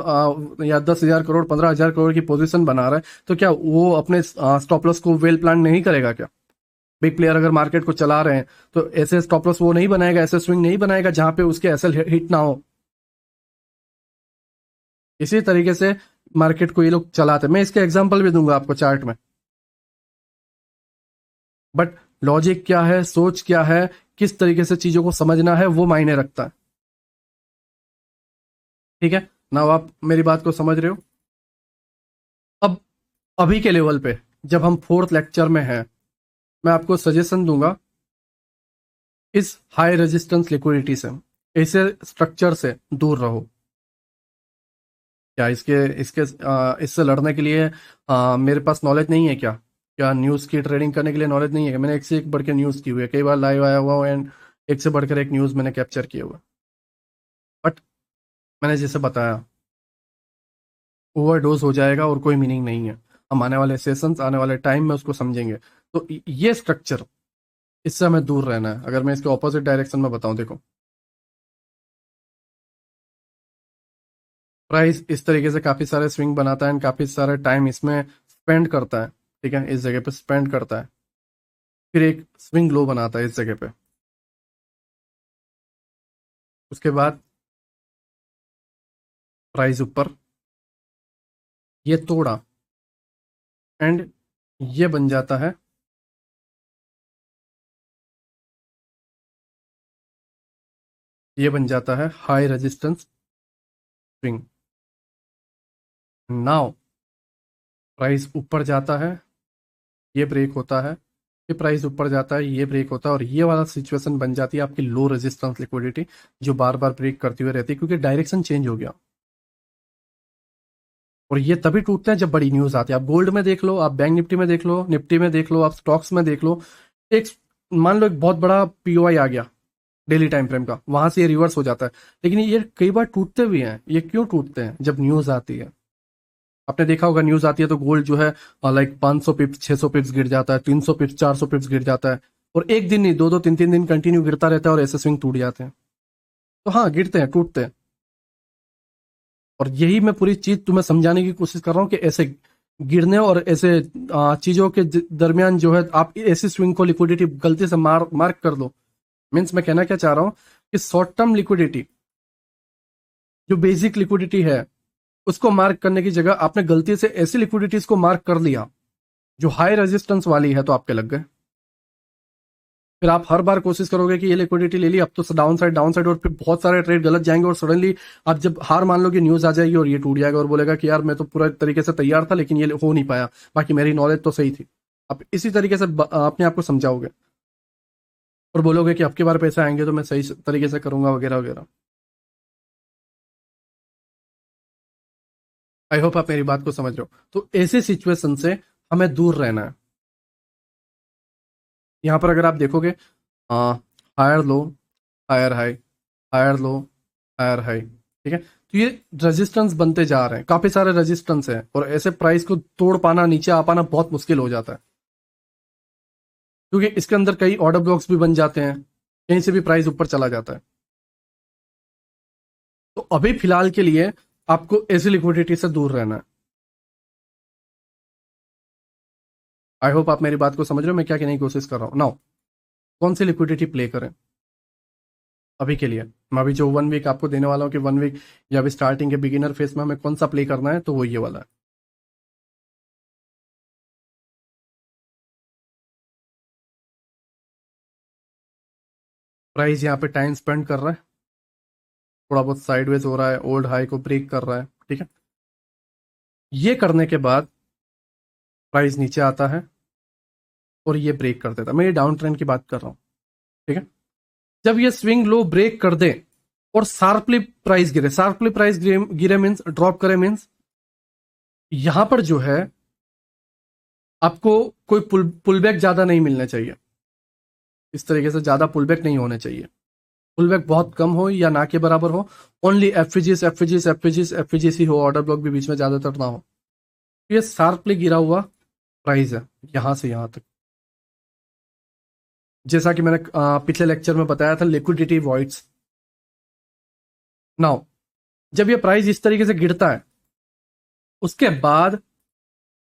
या 10,000 करोड़ 15,000 करोड़ की पोजीशन बना रहा है, तो क्या वो अपने स्टॉप लॉस को वेल प्लान नहीं करेगा क्या? बिग प्लेयर अगर मार्केट को चला रहे हैं तो ऐसे स्टॉप लॉस वो नहीं बनाएगा, ऐसे स्विंग नहीं बनाएगा जहां पे उसके एसएल हिट ना हो। इसी तरीके से मार्केट को ये लोग चलाते हैं। मैं इसके एग्जांपल भी दूंगा आपको चार्ट में। बट लॉजिक क्या है, सोच क्या है, किस तरीके से चीजों को समझना है, वो मायने रखता है। ठीक है ना? आप मेरी बात को समझ रहे हो? अब अभी के लेवल पे जब हम फोर्थ लेक्चर में हैं, मैं आपको सजेशन दूंगा इस हाई रेजिस्टेंस लिक्विडिटी से, ऐसे स्ट्रक्चर से दूर रहो। क्या इसके इसके इससे लड़ने के लिए मेरे पास नॉलेज नहीं है क्या? क्या न्यूज़ की ट्रेडिंग करने के लिए नॉलेज नहीं है क्या? मैंने एक से एक बढ़ के न्यूज़ की हुई है, कई बार लाइव आया हुआ हूँ एंड एक से बढ़कर एक न्यूज़ मैंने कैप्चर किया हुआ। बट मैंने जैसे बताया, ओवरडोज हो जाएगा और कोई मीनिंग नहीं है। हम आने वाले सेशंस, आने वाले टाइम में उसको समझेंगे। तो ये स्ट्रक्चर, इससे हमें दूर रहना है। अगर मैं इसके ऑपोजिट डायरेक्शन में बताऊं, देखो प्राइस इस तरीके से काफी सारे स्विंग बनाता है एंड काफी सारा टाइम इसमें स्पेंड करता है। ठीक है, इस जगह पे स्पेंड करता है, फिर एक स्विंग लो बनाता है इस जगह पे, उसके बाद प्राइस ऊपर, ये तोड़ा एंड ये बन जाता है, ये बन जाता है high resistance swing. Now price ऊपर जाता है, ये ब्रेक होता है, ये प्राइस ऊपर जाता है, ये ब्रेक होता है, और ये वाला सिचुएशन बन जाती है आपकी लो रेजिस्टेंस लिक्विडिटी, जो बार बार ब्रेक करती हुई रहती है क्योंकि डायरेक्शन चेंज हो गया। और ये तभी टूटते हैं जब बड़ी न्यूज आती है। आप गोल्ड में देख लो, आप बैंक निफ्टी में देख लो, निफ्टी में देख लो, आप स्टॉक्स में देख लो, एक मान लो एक बहुत बड़ा पीओआई आ गया डेली टाइम फ्रेम का, वहां से ये रिवर्स हो जाता है। लेकिन ये कई बार टूटते भी हैं। ये क्यों टूटते हैं? जब न्यूज आती है, आपने देखा होगा न्यूज आती है तो गोल्ड जो है लाइक 500 पिप्स 600 पिप्स गिर जाता है, 300 पिप्स 400 पिप्स गिर जाता है, और एक दिन नहीं, दो दो तीन तीन दिन कंटिन्यू गिरता रहता है और ऐसे स्विंग टूट जाते हैं। तो हाँ, गिरते हैं, टूटते हैं। और यही मैं पूरी चीज तुम्हें समझाने की कोशिश कर रहा हूँ कि ऐसे गिरने और ऐसे चीजों के दरमियान जो है आप ऐसी स्विंग को लिक्विडिटी गलती से मार्क कर दो। मीन्स मैं कहना क्या चाह रहा हूँ कि शॉर्ट टर्म लिक्विडिटी, जो बेसिक लिक्विडिटी है, उसको मार्क करने की जगह आपने गलती से ऐसी लिक्विडिटीज को मार्क कर लिया जो हाई रेजिस्टेंस वाली है, तो आपके लग गए। फिर आप हर बार कोशिश करोगे कि ये लिक्विडिटी ले ली, अब तो डाउन साइड, और फिर बहुत सारे ट्रेड गलत जाएंगे और सडनली आप जब हार मान लो कि न्यूज आ जाएगी और ये टूट जाएगा और बोलेगा कि यार मैं तो पूरा तरीके से तैयार था लेकिन ये हो नहीं पाया, बाकी मेरी नॉलेज तो सही थी। आप इसी तरीके से अपने आप को समझाओगे और बोलोगे कि अब की बार पैसे आएंगे तो मैं सही तरीके से करूंगा वगैरह वगैरह। आई होप आप मेरी बात को समझ रहे हो। तो ऐसे सिचुएशन से हमें दूर रहना है। यहाँ पर अगर आप देखोगे, higher low, higher high, higher low, higher high, ठीक है, तो ये रेजिस्टेंस बनते जा रहे हैं, काफी सारे रेजिस्टेंस हैं, और ऐसे प्राइस को तोड़ पाना, नीचे आ पाना बहुत मुश्किल हो जाता है क्योंकि इसके अंदर कई ऑर्डर ब्लॉक्स भी बन जाते हैं, कहीं से भी प्राइस ऊपर चला जाता है। तो अभी फिलहाल के लिए आपको ऐसी लिक्विडिटी से दूर रहना है। आई होप आप मेरी बात को समझ रहे हो मैं क्या कहने की कोशिश कर रहा हूं। नाउ कौन सी लिक्विडिटी प्ले करें अभी के लिए? मैं अभी जो 1 वीक आपको देने वाला हूँ कि 1 वीक या अभी स्टार्टिंग के बिगिनर फेस में हमें कौन सा प्ले करना है, तो वो ये वाला है। प्राइस यहाँ पे टाइम स्पेंड कर रहा है, थोड़ा बहुत साइडवेज हो रहा है, ओल्ड हाई को ब्रेक कर रहा है, ठीक है। ये करने के बाद प्राइस नीचे आता है और ये ब्रेक कर देता है। मैं ये डाउन ट्रेंड की बात कर रहा हूँ, ठीक है। जब ये स्विंग लो ब्रेक कर दे और शार्पली प्राइस गिरे, शार्पली प्राइस गिरे मीन्स ड्रॉप करे, मीन्स यहां पर जो है आपको कोई पुल बैक ज्यादा नहीं मिलना चाहिए, इस तरीके से ज्यादा पुल बैक नहीं होने चाहिए। पुल बैक बहुत कम हो या ना के बराबर हो, ओनली एफजीएस एफजीएस एफजीएस एफजीएस ही हो, ऑर्डर ब्लॉक भी बीच में ज्यादातर ना हो। ये शार्पली गिरा हुआ प्राइस है यहां से यहां तक, जैसा कि मैंने पिछले लेक्चर में बताया था, लिक्विडिटी वॉइड्स। नाउ जब ये प्राइस इस तरीके से गिरता है, उसके बाद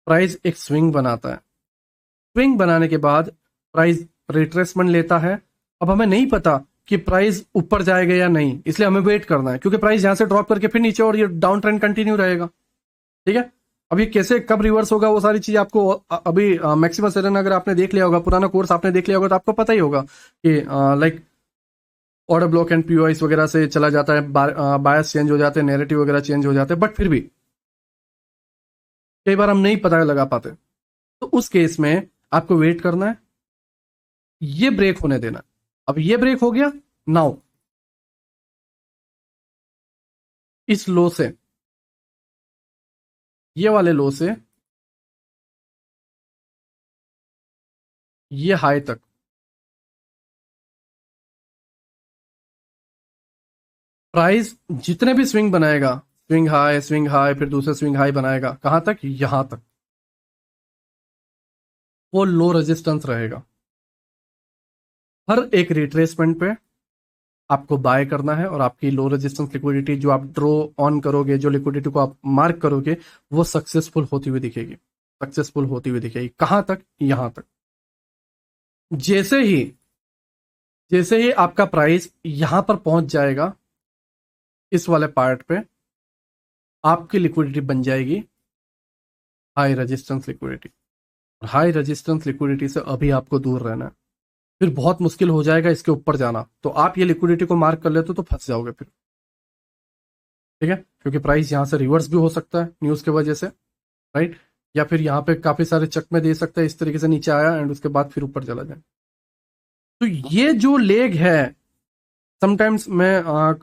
प्राइस एक स्विंग बनाता है। स्विंग बनाने के बाद प्राइस रिट्रेसमेंट लेता है। अब हमें नहीं पता कि प्राइस ऊपर जाएगा या नहीं, इसलिए हमें वेट करना है, क्योंकि प्राइस यहां से ड्रॉप करके फिर नीचे और ये डाउन ट्रेंड कंटिन्यू रहेगा, ठीक है। अब ये कैसे कब रिवर्स होगा वो सारी चीज आपको अभी मैक्सिमम सेलन अगर आपने देख लिया होगा, पुराना कोर्स आपने देख लिया होगा, तो आपको पता ही होगा कि लाइक ऑर्डर ब्लॉक एंड पीओआईस वगैरह से चला जाता है, बायस चेंज हो जाते हैं, नैरेटिव वगैरह चेंज हो जाते हैं, बट फिर भी कई बार हम नहीं पता लगा पाते। तो उस केस में आपको वेट करना है, ये ब्रेक होने देना। अब ये ब्रेक हो गया, नाउ इस लो से, ये वाले लो से ये हाई तक प्राइस जितने भी स्विंग बनाएगा, स्विंग हाई फिर दूसरा स्विंग हाई बनाएगा, कहां तक, यहां तक, वो लो रेजिस्टेंस रहेगा। हर एक रिट्रेसमेंट पे आपको बाय करना है और आपकी लो रेजिस्टेंस लिक्विडिटी जो आप ड्रॉ ऑन करोगे, जो लिक्विडिटी को आप मार्क करोगे, वो सक्सेसफुल होती हुई दिखेगी, सक्सेसफुल होती हुई दिखेगी। कहां तक, यहां तक। जैसे ही जैसे ही आपका प्राइस यहां पर पहुंच जाएगा, इस वाले पार्ट पे आपकी लिक्विडिटी बन जाएगी high resistance liquidity. High resistance liquidity से अभी आपको दूर रहना है, फिर बहुत मुश्किल हो जाएगा इसके ऊपर जाना। तो आप ये लिक्विडिटी को मार्क कर लेते हो तो फंस जाओगे फिर, ठीक है, क्योंकि प्राइस यहां से रिवर्स भी हो सकता है न्यूज की वजह से, राइट, या फिर यहाँ पे काफी सारे चक में दे सकता है, इस तरीके से नीचे आया एंड उसके बाद फिर ऊपर चला जाए। तो ये जो लेग है, समटाइम्स मैं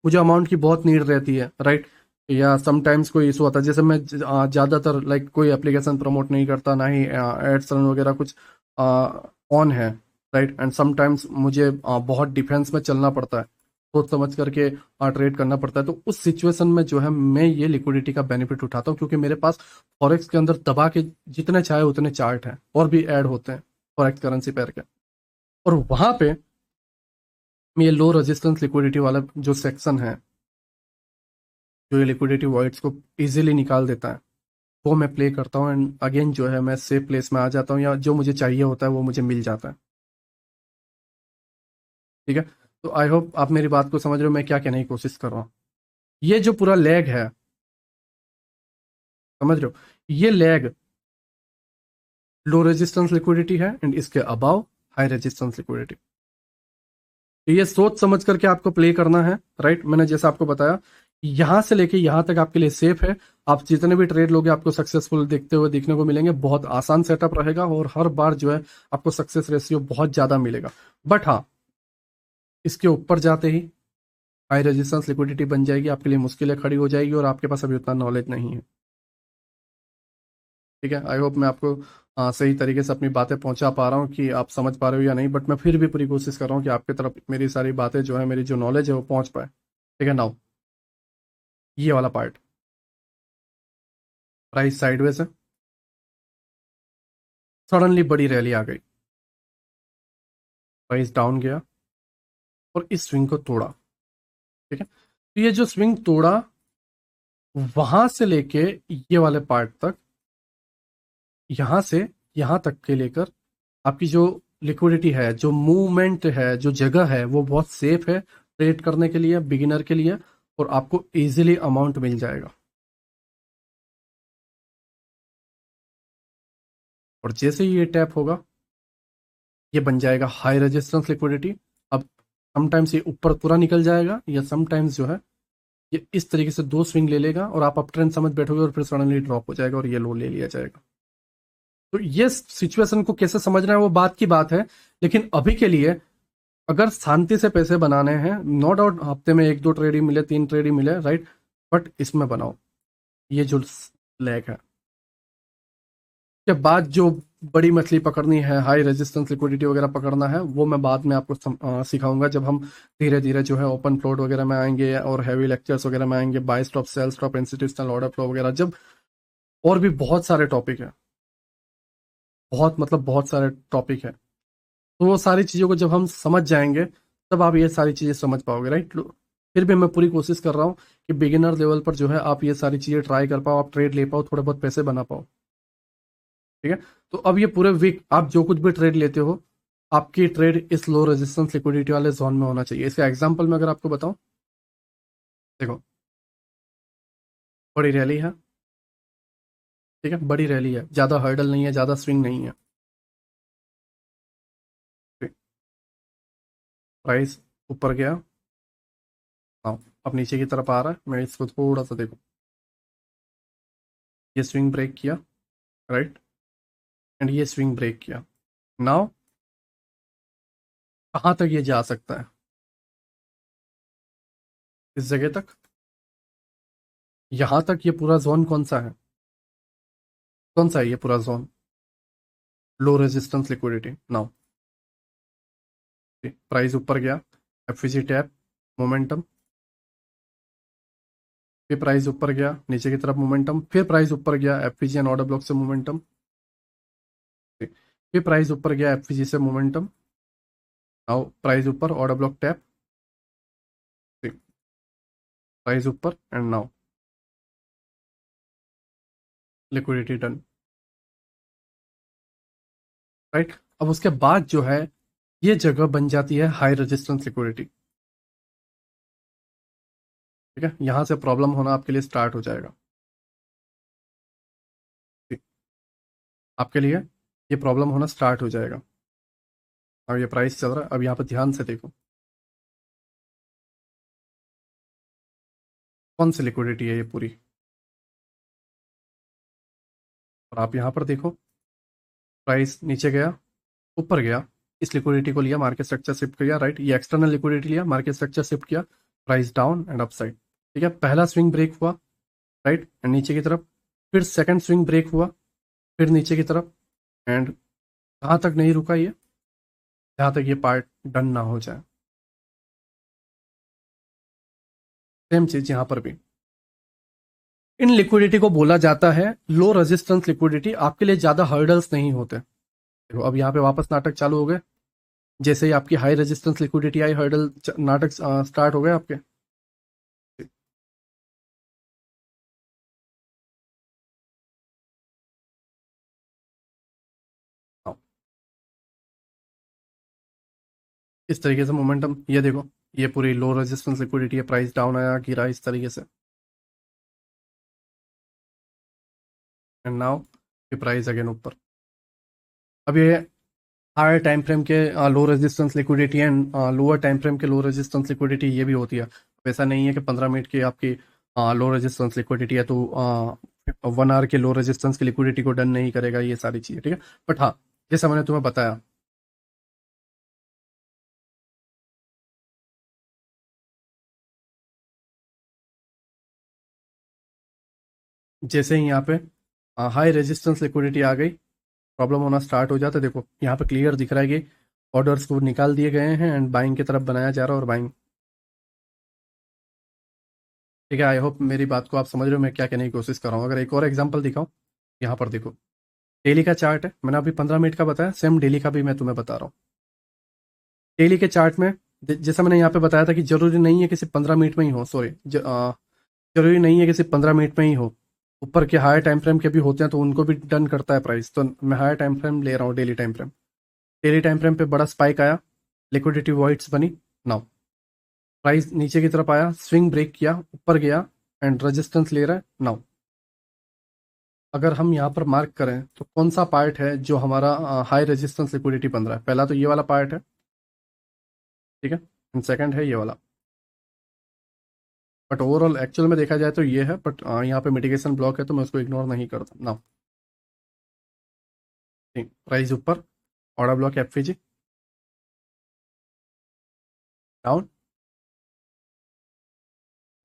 मुझे अमाउंट की बहुत नीड रहती है, राइट, या समटाइम्स कोई इशू आता है, जैसे मैं ज्यादातर लाइक कोई एप्लीकेशन प्रमोट नहीं करता, ना ही एड्स रन वगैरह कुछ ऑन है, राइट, एंड समटाइम्स मुझे बहुत डिफेंस में चलना पड़ता है, सोच समझ करके ट्रेड करना पड़ता है। तो उस सिचुएशन में जो है मैं ये लिक्विडिटी का बेनिफिट उठाता हूँ, क्योंकि मेरे पास फॉरेक्स के अंदर दबा के जितने चाहे उतने चार्ट हैं और भी ऐड होते हैं फॉरेक्स करेंसी पेयर के, और वहां पे ये लो रेजिस्टेंस लिक्विडिटी वाला जो सेक्शन है, जो ये लिक्विडिटी वॉइड्स को इजीली निकाल देता है, वो मैं प्ले करता हूँ एंड अगेन जो है मैं सेफ प्लेस में आ जाता हूँ, या जो मुझे चाहिए होता है वो मुझे मिल जाता है, ठीक है। तो आई होप आप मेरी बात को समझ रहे हो, मैं क्या कहने की कोशिश कर रहा हूँ। ये जो पूरा लेग है, समझ रहे हो, ये लेग लो रेजिस्टेंस लिक्विडिटी है एंड इसके अबाव हाई रेजिस्टेंस लिक्विडिटी। तो ये सोच समझ करके आपको प्ले करना है, राइट। मैंने जैसा आपको बताया, यहां से लेके यहां तक आपके लिए सेफ है। आप जितने भी ट्रेड लोगे आपको सक्सेसफुल देखते हुए देखने को मिलेंगे, बहुत आसान सेटअप रहेगा और हर बार जो है आपको सक्सेस रेशियो बहुत ज्यादा मिलेगा। बट हाँ, इसके ऊपर जाते ही हाई रेजिस्टेंस लिक्विडिटी बन जाएगी, आपके लिए मुश्किलें खड़ी हो जाएगी और आपके पास अभी उतना नॉलेज नहीं है, ठीक है। आई होप मैं आपको सही तरीके से अपनी बातें पहुंचा पा रहा हूँ कि आप समझ पा रहे हो या नहीं, बट मैं फिर भी पूरी कोशिश कर रहा हूँ कि आपकी तरफ मेरी सारी बातें जो है, मेरी जो नॉलेज है वो पहुंच पाए, ठीक है। नाउ ये वाला पार्ट, प्राइस साइडवेज है, सडनली बड़ी रैली आ गई, प्राइस डाउन गया और इस स्विंग को तोड़ा, ठीक है। तो ये जो स्विंग तोड़ा, वहां से लेके ये वाले पार्ट तक, यहां से यहां तक के लेकर आपकी जो लिक्विडिटी है, जो मूवमेंट है, जो जगह है, वो बहुत सेफ है, ट्रेड करने के लिए, बिगिनर के लिए, और आपको इजीली अमाउंट मिल जाएगा। और जैसे ही ये टैप होगा, ये बन जाएगा हाई रेजिस्टेंस लिक्विडिटी। अब समटाइम्स ये ऊपर पूरा निकल जाएगा, या समटाइम्स जो है ये इस तरीके से दो स्विंग ले लेगा और आप अप ट्रेंड समझ बैठोगे और फिर सडनली ड्रॉप हो जाएगा और ये लो ले लिया जाएगा। तो ये सिचुएशन को कैसे समझना है वो बात की बात है, लेकिन अभी के लिए अगर शांति से पैसे बनाने हैं, नो डाउट हफ्ते में 1-2 ट्रेड ही मिले, 3 ट्रेड ही मिले, राइट, बट इसमें बनाओ। ये जो लैग है के बाद जो बड़ी मछली पकड़नी है, हाई रेजिस्टेंस लिक्विडिटी वगैरह पकड़ना है, वो मैं बाद में आपको सिखाऊंगा जब हम धीरे धीरे जो है ओपन फ्लोट वगैरह में आएंगे और हैवी लेक्चर्स वगैरह में आएंगे, buy stop, sell stop, institutional order flow वगैरह, जब और भी बहुत सारे टॉपिक है, बहुत मतलब बहुत सारे टॉपिक है। तो वो सारी चीज़ों को जब हम समझ जाएंगे तब आप ये सारी चीज़ें समझ पाओगे, राइट। फिर भी मैं पूरी कोशिश कर रहा हूँ कि बिगिनर लेवल पर जो है आप ये सारी चीज़ें ट्राई कर पाओ, आप ट्रेड ले पाओ, थोड़े बहुत पैसे बना पाओ, ठीक है। तो अब ये पूरे वीक आप जो कुछ भी ट्रेड लेते हो, आपकी ट्रेड इस लो रेजिस्टेंस लिक्विडिटी वाले जोन में होना चाहिए। इसका एग्जांपल में अगर आपको बताऊं, देखो बड़ी रैली है, ठीक है, बड़ी रैली है, ज़्यादा हर्डल नहीं है, ज़्यादा स्विंग नहीं है, प्राइस ऊपर गया, हाँ, अब नीचे की तरफ आ रहा है। मैं इसको थोड़ा सा देखो, ये स्विंग ब्रेक किया, राइट, एंड ये स्विंग ब्रेक किया। नाउ कहाँ तक ये जा सकता है? इस जगह तक, यहाँ तक। ये पूरा जोन कौन सा है, कौन सा है ये पूरा zone? Low resistance liquidity. Now price ऊपर गया, एफवीजी टैप, मोमेंटम, फिर प्राइस ऊपर गया नीचे की तरफ, मोमेंटम, फिर प्राइस ऊपर गया एफवीजी एंड ऑर्डर ब्लॉक से मोमेंटम, फिर प्राइस ऊपर गया एफवीजी से मोमेंटम, नाउ प्राइस ऊपर, ऑर्डर ब्लॉक टैप, प्राइस ऊपर, and now liquidity done, right. अब उसके बाद जो है ये जगह बन जाती है हाई रेजिस्टेंस लिक्विडिटी, ठीक है। यहां से प्रॉब्लम होना आपके लिए स्टार्ट हो जाएगा, ठीक। आपके लिए ये प्रॉब्लम होना स्टार्ट हो जाएगा। और ये प्राइस चल रहा है, अब यहाँ पर ध्यान से देखो कौन सी लिक्विडिटी है ये पूरी, और आप यहाँ पर देखो प्राइस नीचे गया, ऊपर गया, इस लिक्विडिटी को लिया, मार्केट स्ट्रक्चर शिफ्ट किया, राइट, ये एक्सटर्नल लिक्विडिटी लिया, मार्केट स्ट्रक्चर शिफ्ट किया, प्राइस डाउन एंड अपसाइड, ठीक है। पहला स्विंग ब्रेक हुआ, राइट, एंड नीचे की तरफ, फिर सेकंड स्विंग ब्रेक हुआ, फिर नीचे की तरफ, एंड कहाँ तक नहीं रुका ये, जहाँ तक ये पार्ट डन ना हो जाए। सेम चीज यहाँ पर भी, इन लिक्विडिटी को बोला जाता है लो रेजिस्टेंस लिक्विडिटी। आपके लिए ज्यादा हर्डल्स नहीं होते। देखो अब यहाँ पे वापस नाटक चालू हो गए, जैसे ही आपकी हाई रेजिस्टेंस लिक्विडिटी आई, हर्डल नाटक स्टार्ट हो गए आपके। हाँ, इस तरीके से मोमेंटम, ये देखो ये पूरी लो रेजिस्टेंस लिक्विडिटी है, प्राइस डाउन आया, गिरा इस तरीके से, एंड नाउ ये प्राइस अगेन ऊपर। अब ये हायर टाइम फ्रेम के low resistance liquidity and lower time frame के लो रेजिस्टेंस लिक्विडिटी ये भी होती है। ऐसा नहीं है कि 15 मिनट की आपकी लो रेजिस्टेंस लिक्विडिटी है तो 1 आवर के लो रेजिस्टेंस की लिक्विडिटी को डन नहीं करेगा, ये सारी चीज़ें, ठीक है। बट हाँ, जैसा मैंने तुम्हें बताया, जैसे ही यहाँ पे हाई रेजिस्टेंस लिक्विडिटी आ गई, प्रॉब्लम होना स्टार्ट हो जाता है। देखो यहाँ पे क्लियर दिख रहा है कि ऑर्डर्स को निकाल दिए गए हैं एंड बाइंग की तरफ बनाया जा रहा है, और बाइंग, ठीक है। आई होप मेरी बात को आप समझ रहे हो मैं क्या कहने की कोशिश कर रहा हूँ। अगर एक और एग्जांपल दिखाऊं, यहाँ पर देखो डेली का चार्ट है, मैंने अभी 15 मिनट का बताया, सेम डेली का भी मैं तुम्हें बता रहा हूँ। डेली के चार्ट में जैसा मैंने यहाँ पे बताया था कि जरूरी नहीं है कि सिर्फ 15 मिनट में ही हो, सॉरी, जरूरी नहीं है कि सिर्फ 15 मिनट में ही हो, ऊपर के हायर टाइम फ्रेम के भी होते हैं तो उनको भी डन करता है प्राइस। तो मैं हायर टाइम फ्रेम ले रहा हूँ, daily time frame. Daily time frame पे बड़ा स्पाइक आया, लिक्विडिटी वॉइड्स बनी, नाउ प्राइस नीचे की तरफ आया, स्विंग ब्रेक किया, ऊपर गया एंड रेजिस्टेंस ले रहा है नाउ। अगर हम यहाँ पर मार्क करें तो कौन सा पार्ट है जो हमारा हाई रेजिस्टेंस लिक्विडिटी बन रहा है? पहला तो ये वाला पार्ट है, ठीक है, एंड सेकंड है ये वाला। बट ओवरऑल एक्चुअल में देखा जाए तो ये है, बट यहाँ पे मिटिगेशन ब्लॉक है तो मैं उसको इग्नोर नहीं करता ना। प्राइस ऊपर, order block FVG down,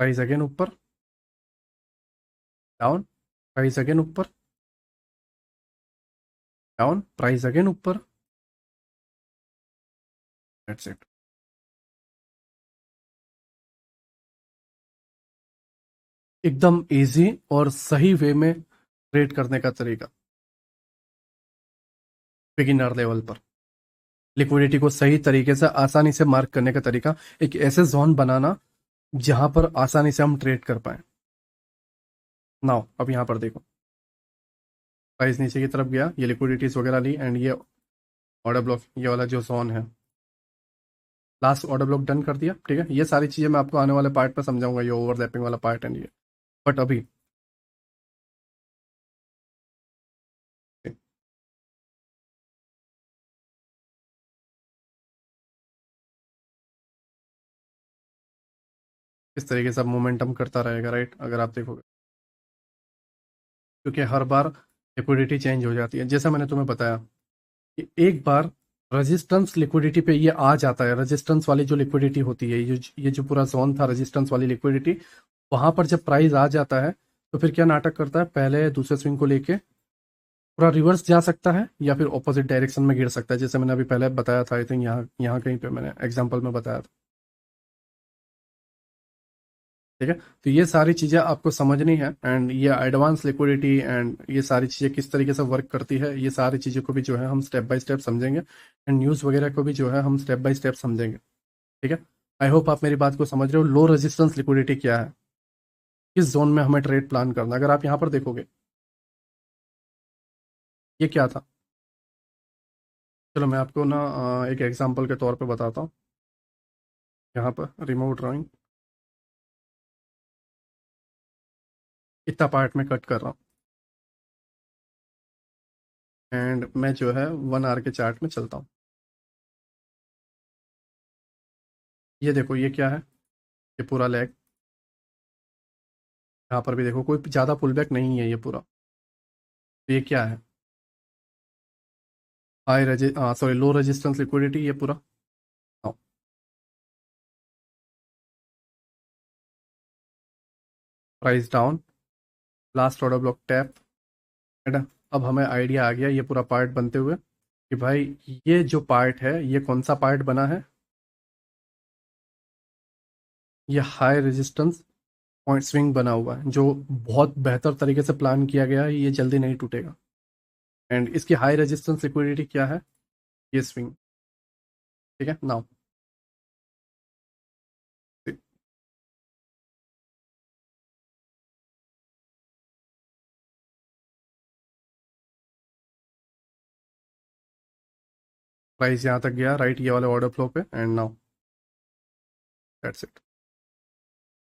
price again ऊपर डाउन, प्राइस अगेन ऊपर डाउन, प्राइस अगेन ऊपर, दैट्स इट। एकदम इजी और सही वे में ट्रेड करने का तरीका बिगिनर लेवल पर, लिक्विडिटी को सही तरीके से आसानी से मार्क करने का तरीका, एक ऐसे जोन बनाना जहां पर आसानी से हम ट्रेड कर पाए। नाउ अब यहां पर देखो, प्राइस नीचे की तरफ गया, ये लिक्विडिटीज वगैरह ली एंड ये ऑर्डर ब्लॉक, ये वाला जो जोन है, लास्ट ऑर्डर ब्लॉक डन कर दिया, ठीक है। ये सारी चीजें मैं आपको आने वाले पार्ट में समझाऊंगा, ये ओवरलैपिंग वाला पार्ट एंड ये, बट अभी इस तरीके से मोमेंटम करता रहेगा, राइट, अगर आप देखोगे, क्योंकि हर बार लिक्विडिटी चेंज हो जाती है। जैसा मैंने तुम्हें बताया कि एक बार रेजिस्टेंस लिक्विडिटी पे ये आ जाता है, रेजिस्टेंस वाली जो लिक्विडिटी होती है, ये जो पूरा जोन था रेजिस्टेंस वाली लिक्विडिटी, वहां पर जब प्राइस आ जाता है तो फिर क्या नाटक करता है, पहले दूसरे स्विंग को लेके पूरा रिवर्स जा सकता है या फिर ऑपोजिट डायरेक्शन में गिर सकता है, जैसे मैंने अभी पहले बताया था, आई थिंक यहाँ यहाँ कहीं पे मैंने एग्जाम्पल में बताया था, ठीक है। तो ये सारी चीज़ें आपको समझनी है एंड ये एडवांस लिक्विडिटी एंड ये सारी चीज़ें किस तरीके से वर्क करती है, ये सारी चीज़ों को भी जो है हम स्टेप बाय स्टेप समझेंगे एंड न्यूज़ वगैरह को भी जो है हम स्टेप बाय स्टेप समझेंगे, ठीक है। आई होप आप मेरी बात को समझ रहे हो। लो रेजिस्टेंस लिक्विडिटी क्या है, किस जोन में हमें ट्रेड प्लान करना, अगर आप यहाँ पर देखोगे ये क्या था, चलो मैं आपको ना एक एग्जाम्पल के तौर पर बताता हूँ। यहाँ पर रिमूव ड्राइंग, इतना पार्ट में कट कर रहा हूँ एंड मैं जो है 1 आवर के चार्ट में चलता हूँ। ये देखो ये क्या है, ये पूरा लेग, यहाँ पर भी देखो कोई ज़्यादा पुल बैक नहीं है ये पूरा, तो ये क्या है, सॉरी लो रेजिस्टेंस लिक्विडिटी ये पूरा। Price down, last order block tap, है ना। अब हमें आइडिया आ गया ये पूरा पार्ट बनते हुए कि भाई ये जो पार्ट है ये कौन सा पार्ट बना है, ये हाई रेजिस्टेंस पॉइंट स्विंग बना हुआ है जो बहुत बेहतर तरीके से प्लान किया गया है, ये जल्दी नहीं टूटेगा एंड इसकी हाई रेजिस्टेंस लिक्विडिटी क्या है, ये स्विंग, ठीक है। नाउ प्राइस यहाँ तक गया, राइट, ये वाले ऑर्डर फ्लो पे एंड नाउ दैट्स इट।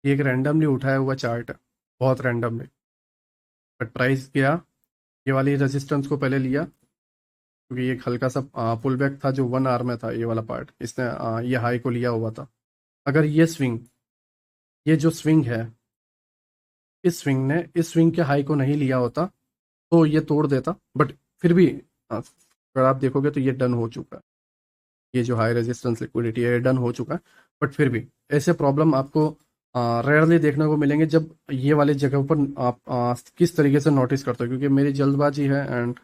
ये एक रैंडमली उठाया हुआ चार्ट है, बहुत रैंडमली, बट प्राइस गया, ये वाली रेजिस्टेंस को पहले लिया क्योंकि ये एक हल्का सा पुल बैक था जो 1 आवर में था, ये वाला पार्ट इसने ये हाई को लिया हुआ था। अगर ये स्विंग, ये जो स्विंग है, इस स्विंग ने इस स्विंग के हाई को नहीं लिया होता तो ये तोड़ देता, बट फिर भी अगर आप देखोगे तो ये डन हो चुका है, ये जो हाई रेजिस्टेंस लिक्विडिटी है ये डन हो चुका है। बट फिर भी ऐसे प्रॉब्लम आपको रेयरली देखने को मिलेंगे जब ये वाली जगह पर आप किस तरीके से नोटिस करते हो, क्योंकि मेरी जल्दबाजी है एंड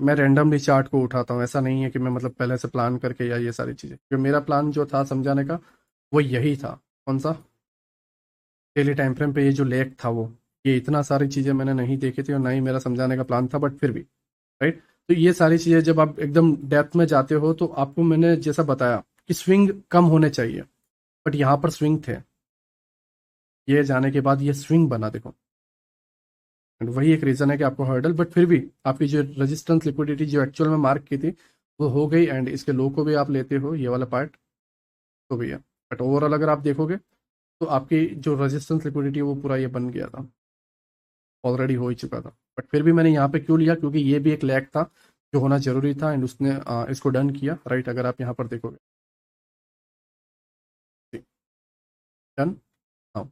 मैं रैंडमली चार्ट को उठाता हूँ, ऐसा नहीं है कि मैं मतलब पहले से प्लान करके या ये सारी चीज़ें, क्योंकि मेरा प्लान जो था समझाने का वो यही था, कौन सा, डेली टाइम फ्रेम पे ये जो लेक था वो, ये इतना सारी चीज़ें मैंने नहीं देखी थी और ना ही मेरा समझाने का प्लान था, बट फिर भी, राइट। तो ये सारी चीज़ें जब आप एकदम डेप्थ में जाते हो तो आपको मैंने जैसा बताया कि स्विंग कम होने चाहिए, बट यहाँ पर स्विंग थे, ये जाने के बाद ये स्विंग बना देखो, एंड वही एक रीज़न है कि आपको हर्डल, बट फिर भी आपकी जो रेजिस्टेंस लिक्विडिटी जो एक्चुअल में मार्क की थी वो हो गई एंड इसके लो को भी आप लेते हो, ये वाला पार्ट तो भी है। बट ओवरऑल अगर आप देखोगे तो आपकी जो रेजिस्टेंस लिक्विडिटी है वो पूरा ये बन गया था, ऑलरेडी हो ही चुका था। बट फिर भी मैंने यहाँ पे क्यों लिया, क्योंकि ये भी एक लैग था जो होना जरूरी था, एंड उसने इसको डन किया, राइट। अगर आप यहाँ पर देखोगे डन। हाँ,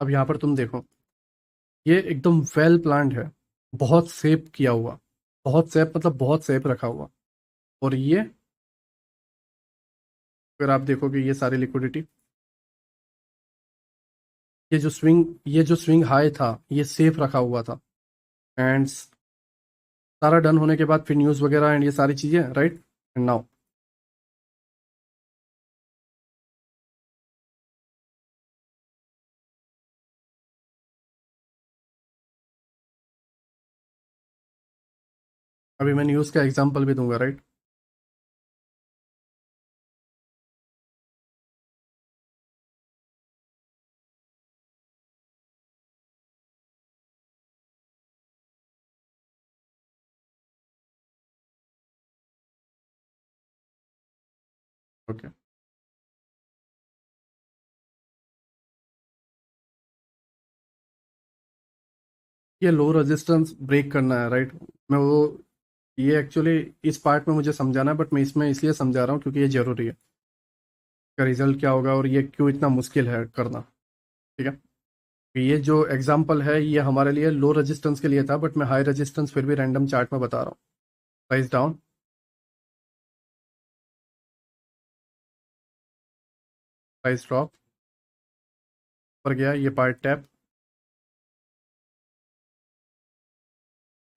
अब यहाँ पर तुम देखो, ये एकदम वेल प्लान्ड है, बहुत सेफ किया हुआ, बहुत सेफ मतलब बहुत सेफ रखा हुआ। और ये अगर आप देखोगे ये सारी लिक्विडिटी, ये जो स्विंग हाई था ये सेफ रखा हुआ था, एंड सारा डन होने के बाद फिर न्यूज़ वगैरह एंड ये सारी चीज़ें, राइट। एंड नाउ अभी मैं न्यूज़ का एग्जांपल भी दूंगा, राइट। ओके, ये लो रेजिस्टेंस ब्रेक करना है, राइट। मैं वो ये एक्चुअली इस पार्ट में मुझे समझाना है, बट मैं इसमें इसलिए समझा रहा हूँ क्योंकि ये जरूरी है, का रिजल्ट क्या होगा और ये क्यों इतना मुश्किल है करना, ठीक है। ये जो एग्जांपल है ये हमारे लिए लो रेजिस्टेंस के लिए था, बट मैं हाई रेजिस्टेंस फिर भी रैंडम चार्ट में बता रहा हूँ। प्राइस डाउन, प्राइस ड्रॉप, पर गया ये पार्ट टैप,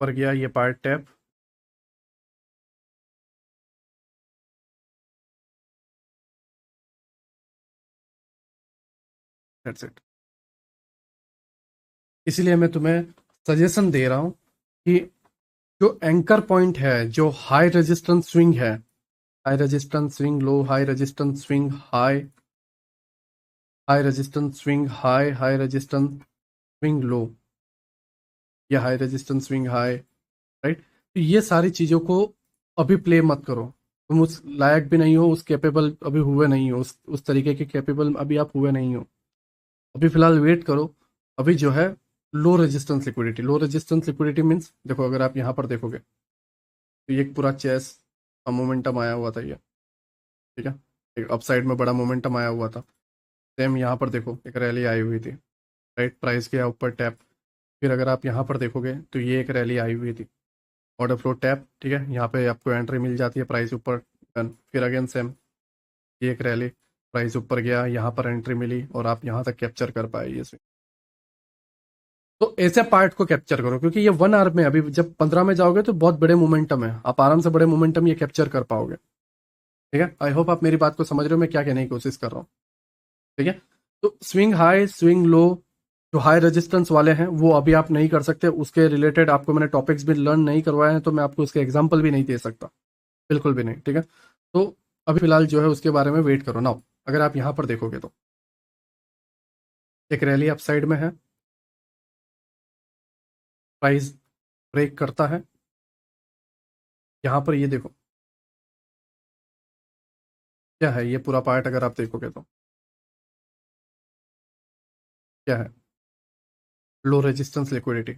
पर गया ये पार्ट टैप, दैट्स इट। इसीलिए मैं तुम्हें सजेशन दे रहा हूँ कि जो एंकर पॉइंट है, जो हाई रेजिस्टेंस स्विंग है, high resistance swing low, high resistance swing high, high resistance swing high, high resistance swing low, या high resistance swing high, right. तो ये सारी चीज़ों को अभी प्ले मत करो, तुम उस लायक भी नहीं हो, उस कैपेबल अभी हुए नहीं हो, उस तरीके के कैपेबल अभी आप हुए नहीं हो। अभी फिलहाल वेट करो। अभी जो है low resistance liquidity, low resistance liquidity means देखो, अगर आप यहाँ पर देखोगे तो ये एक पूरा चेस का मोमेंटम आया हुआ था ये, ठीक है। एक अपसाइड में बड़ा मोमेंटम आया हुआ था। सेम यहाँ पर देखो एक रैली आई हुई थी, राइट। प्राइस के ऊपर टैप, फिर अगर आप यहाँ पर देखोगे तो ये एक रैली आई हुई थी, ऑर्डर फ्लो टैप, ठीक है। यहाँ पे आपको एंट्री मिल जाती है प्राइस ऊपर, डन। फिर अगेन सेम ये एक रैली, प्राइस ऊपर गया, यहाँ पर एंट्री मिली और आप यहाँ तक कैप्चर कर पाए ये swing। तो ऐसे पार्ट को कैप्चर करो, क्योंकि ये 1 आवर में, अभी जब 15 में जाओगे तो बहुत बड़े मोमेंटम है, आप आराम से बड़े मोमेंटम ये कैप्चर कर पाओगे, ठीक है। आई होप आप मेरी बात को समझ रहे हो, मैं क्या कहने की कोशिश कर रहा हूँ, ठीक है। तो स्विंग हाई स्विंग लो, जो हाई रेजिस्टेंस वाले हैं वो अभी आप नहीं कर सकते, उसके रिलेटेड आपको मैंने टॉपिक्स भी लर्न नहीं करवाए हैं, तो मैं आपको उसके एग्जाम्पल भी नहीं दे सकता, बिल्कुल भी नहीं, ठीक है। तो अभी फिलहाल जो है उसके बारे में वेट करो नाउ। अगर आप यहाँ पर देखोगे तो एक रैली अपसाइड में है, प्राइस ब्रेक करता है, यहाँ पर ये देखो क्या है, ये पूरा पार्ट अगर आप देखोगे तो क्या है, लो रेजिस्टेंस लिक्विडिटी।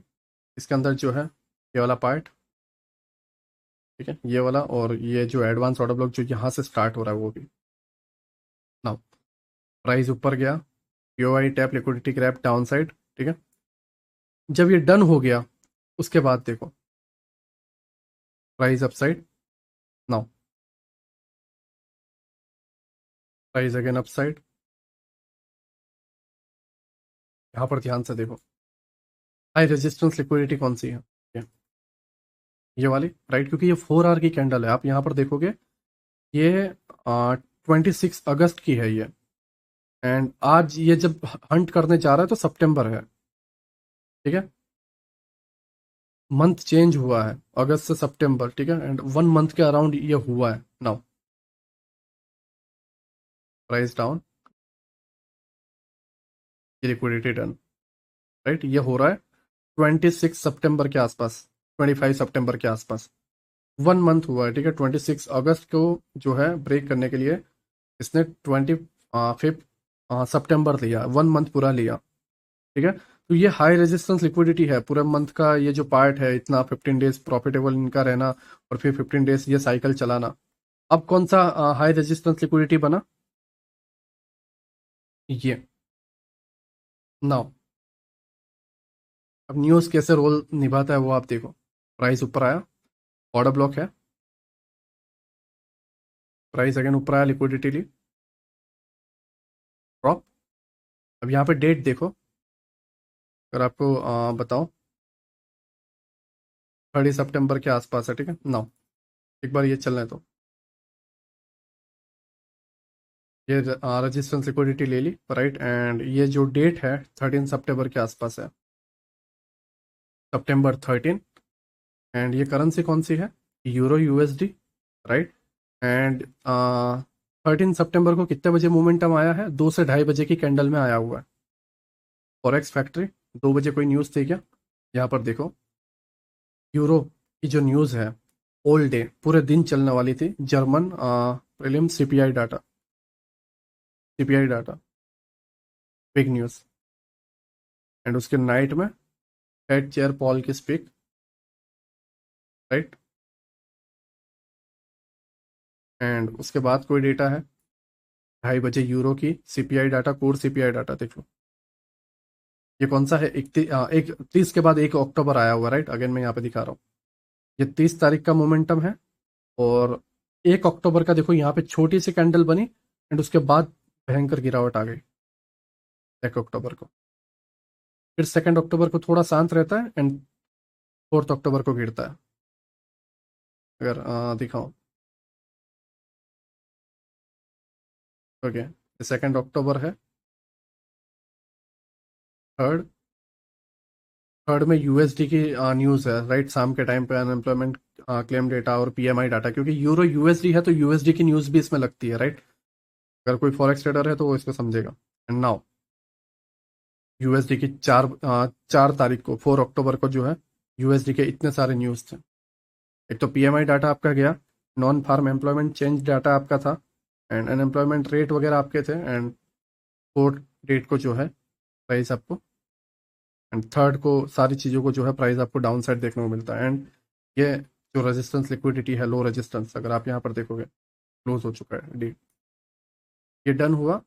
इसके अंदर जो है ये वाला पार्ट, ठीक है, ये वाला, और ये जो एडवांस ऑर्डर ब्लॉक जो यहाँ से स्टार्ट हो रहा है वो भी। नाउ प्राइस ऊपर गया, POI tap liquidity grab down side, ठीक है। जब ये डन हो गया उसके बाद देखो price upside, now price again upside. यहाँ पर ध्यान से देखो हाई रेजिस्टेंस लिक्विडिटी कौन सी है, ये वाली, राइट। क्योंकि ये 4 आवर की कैंडल है, आप यहाँ पर देखोगे ये 26 अगस्त की है ये, एंड आज ये जब हंट करने जा रहा है तो सितंबर है, ठीक है। मंथ चेंज हुआ है अगस्त से सितंबर, ठीक है, एंड 1 मंथ के अराउंड ये हुआ है। नाउ प्राइस डाउन, ये लिक्विडिटी डन, राइट, ये हो रहा है। 26 सितंबर के आसपास, 25 सितंबर के आसपास 1 मंथ हुआ है, ठीक है। 26 अगस्त को जो है ब्रेक करने के लिए इसने 25 सितंबर लिया, 1 मंथ पूरा लिया, ठीक है। तो ये हाई रेजिस्टेंस लिक्विडिटी है पूरे मंथ का, ये जो पार्ट है इतना 15 डेज प्रॉफिटेबल इनका रहना और फिर 15 डेज ये साइकिल चलाना। अब कौन सा हाई रेजिस्टेंस लिक्विडिटी बना, ये नाउ। अब न्यूज़ कैसे रोल निभाता है वो आप देखो। प्राइस ऊपर आया, ऑर्डर ब्लॉक है, प्राइस अगेन ऊपर आया, लिक्विडिटी ली, ड्रॉप। अब यहाँ पे डेट देखो, अगर आपको बताओ 30 सितंबर के आसपास है, ठीक है। नाउ एक बार ये चलने दो, ये रेजिस्टेंस लिक्विडिटी ले ली, राइट। एंड ये जो डेट है 13 सितंबर के आसपास है, September 13। एंड ये करेंसी कौन सी है, यूरो यूएसडी, राइट। एंड 13 सितंबर को कितने बजे मोमेंटम आया है, 2 से 2:30 बजे की कैंडल में आया हुआ है। फॉरेक्स फैक्ट्री 2 बजे कोई न्यूज़ थी क्या, यहाँ पर देखो। यूरो की जो न्यूज़ है ऑल डे पूरे दिन चलने वाली थी, German prelim CPI data big news. And उसके नाइट में हेड चेयर पॉल की स्पीक, राइट। एंड उसके बाद कोई डेटा है 2:30 बजे यूरो की CPI data, core CPI data देख लो। ये कौन सा है, 30 के बाद 1 अक्टूबर आया हुआ, राइट। अगेन मैं यहाँ पे दिखा रहा हूँ, ये 30 तारीख का मोमेंटम है। और 1 अक्टूबर का देखो, यहाँ पे छोटी सी कैंडल बनी एंड उसके बाद भयंकर गिरावट आ गई 1 अक्टूबर को। फिर 2 अक्टूबर को थोड़ा शांत रहता है एंड 4 अक्टूबर को गिरता है। अगर दिखाओ, ओके, 2 अक्टूबर है। थर्ड थर्ड में यूएसडी की न्यूज़ है, राइट। शाम के टाइम पे अनएम्प्लॉयमेंट क्लेम डेटा और पीएमआई डाटा, क्योंकि यूरो यूएसडी है तो यूएसडी की न्यूज़ भी इसमें लगती है, राइट। अगर कोई फॉरेक्स ट्रेडर है तो वो इसको समझेगा। एंड नाउ यूएसडी की 4 तारीख को, 4 अक्टूबर को जो है यूएसडी के इतने सारे न्यूज़ थे। एक तो पीएमआई डाटा आपका गया, non farm employment change data आपका था, एंड अनएम्प्लॉयमेंट रेट वगैरह आपके थे। एंड फोर्थ डेट को जो है प्राइस आपको, एंड थर्ड को सारी चीज़ों को जो है प्राइस आपको डाउन साइड देखने को मिलता है। एंड ये जो रेजिस्टेंस लिक्विडिटी है, लो रेजिस्टेंस, अगर आप यहाँ पर देखोगे क्लोज हो चुका है डी, ये डन हुआ।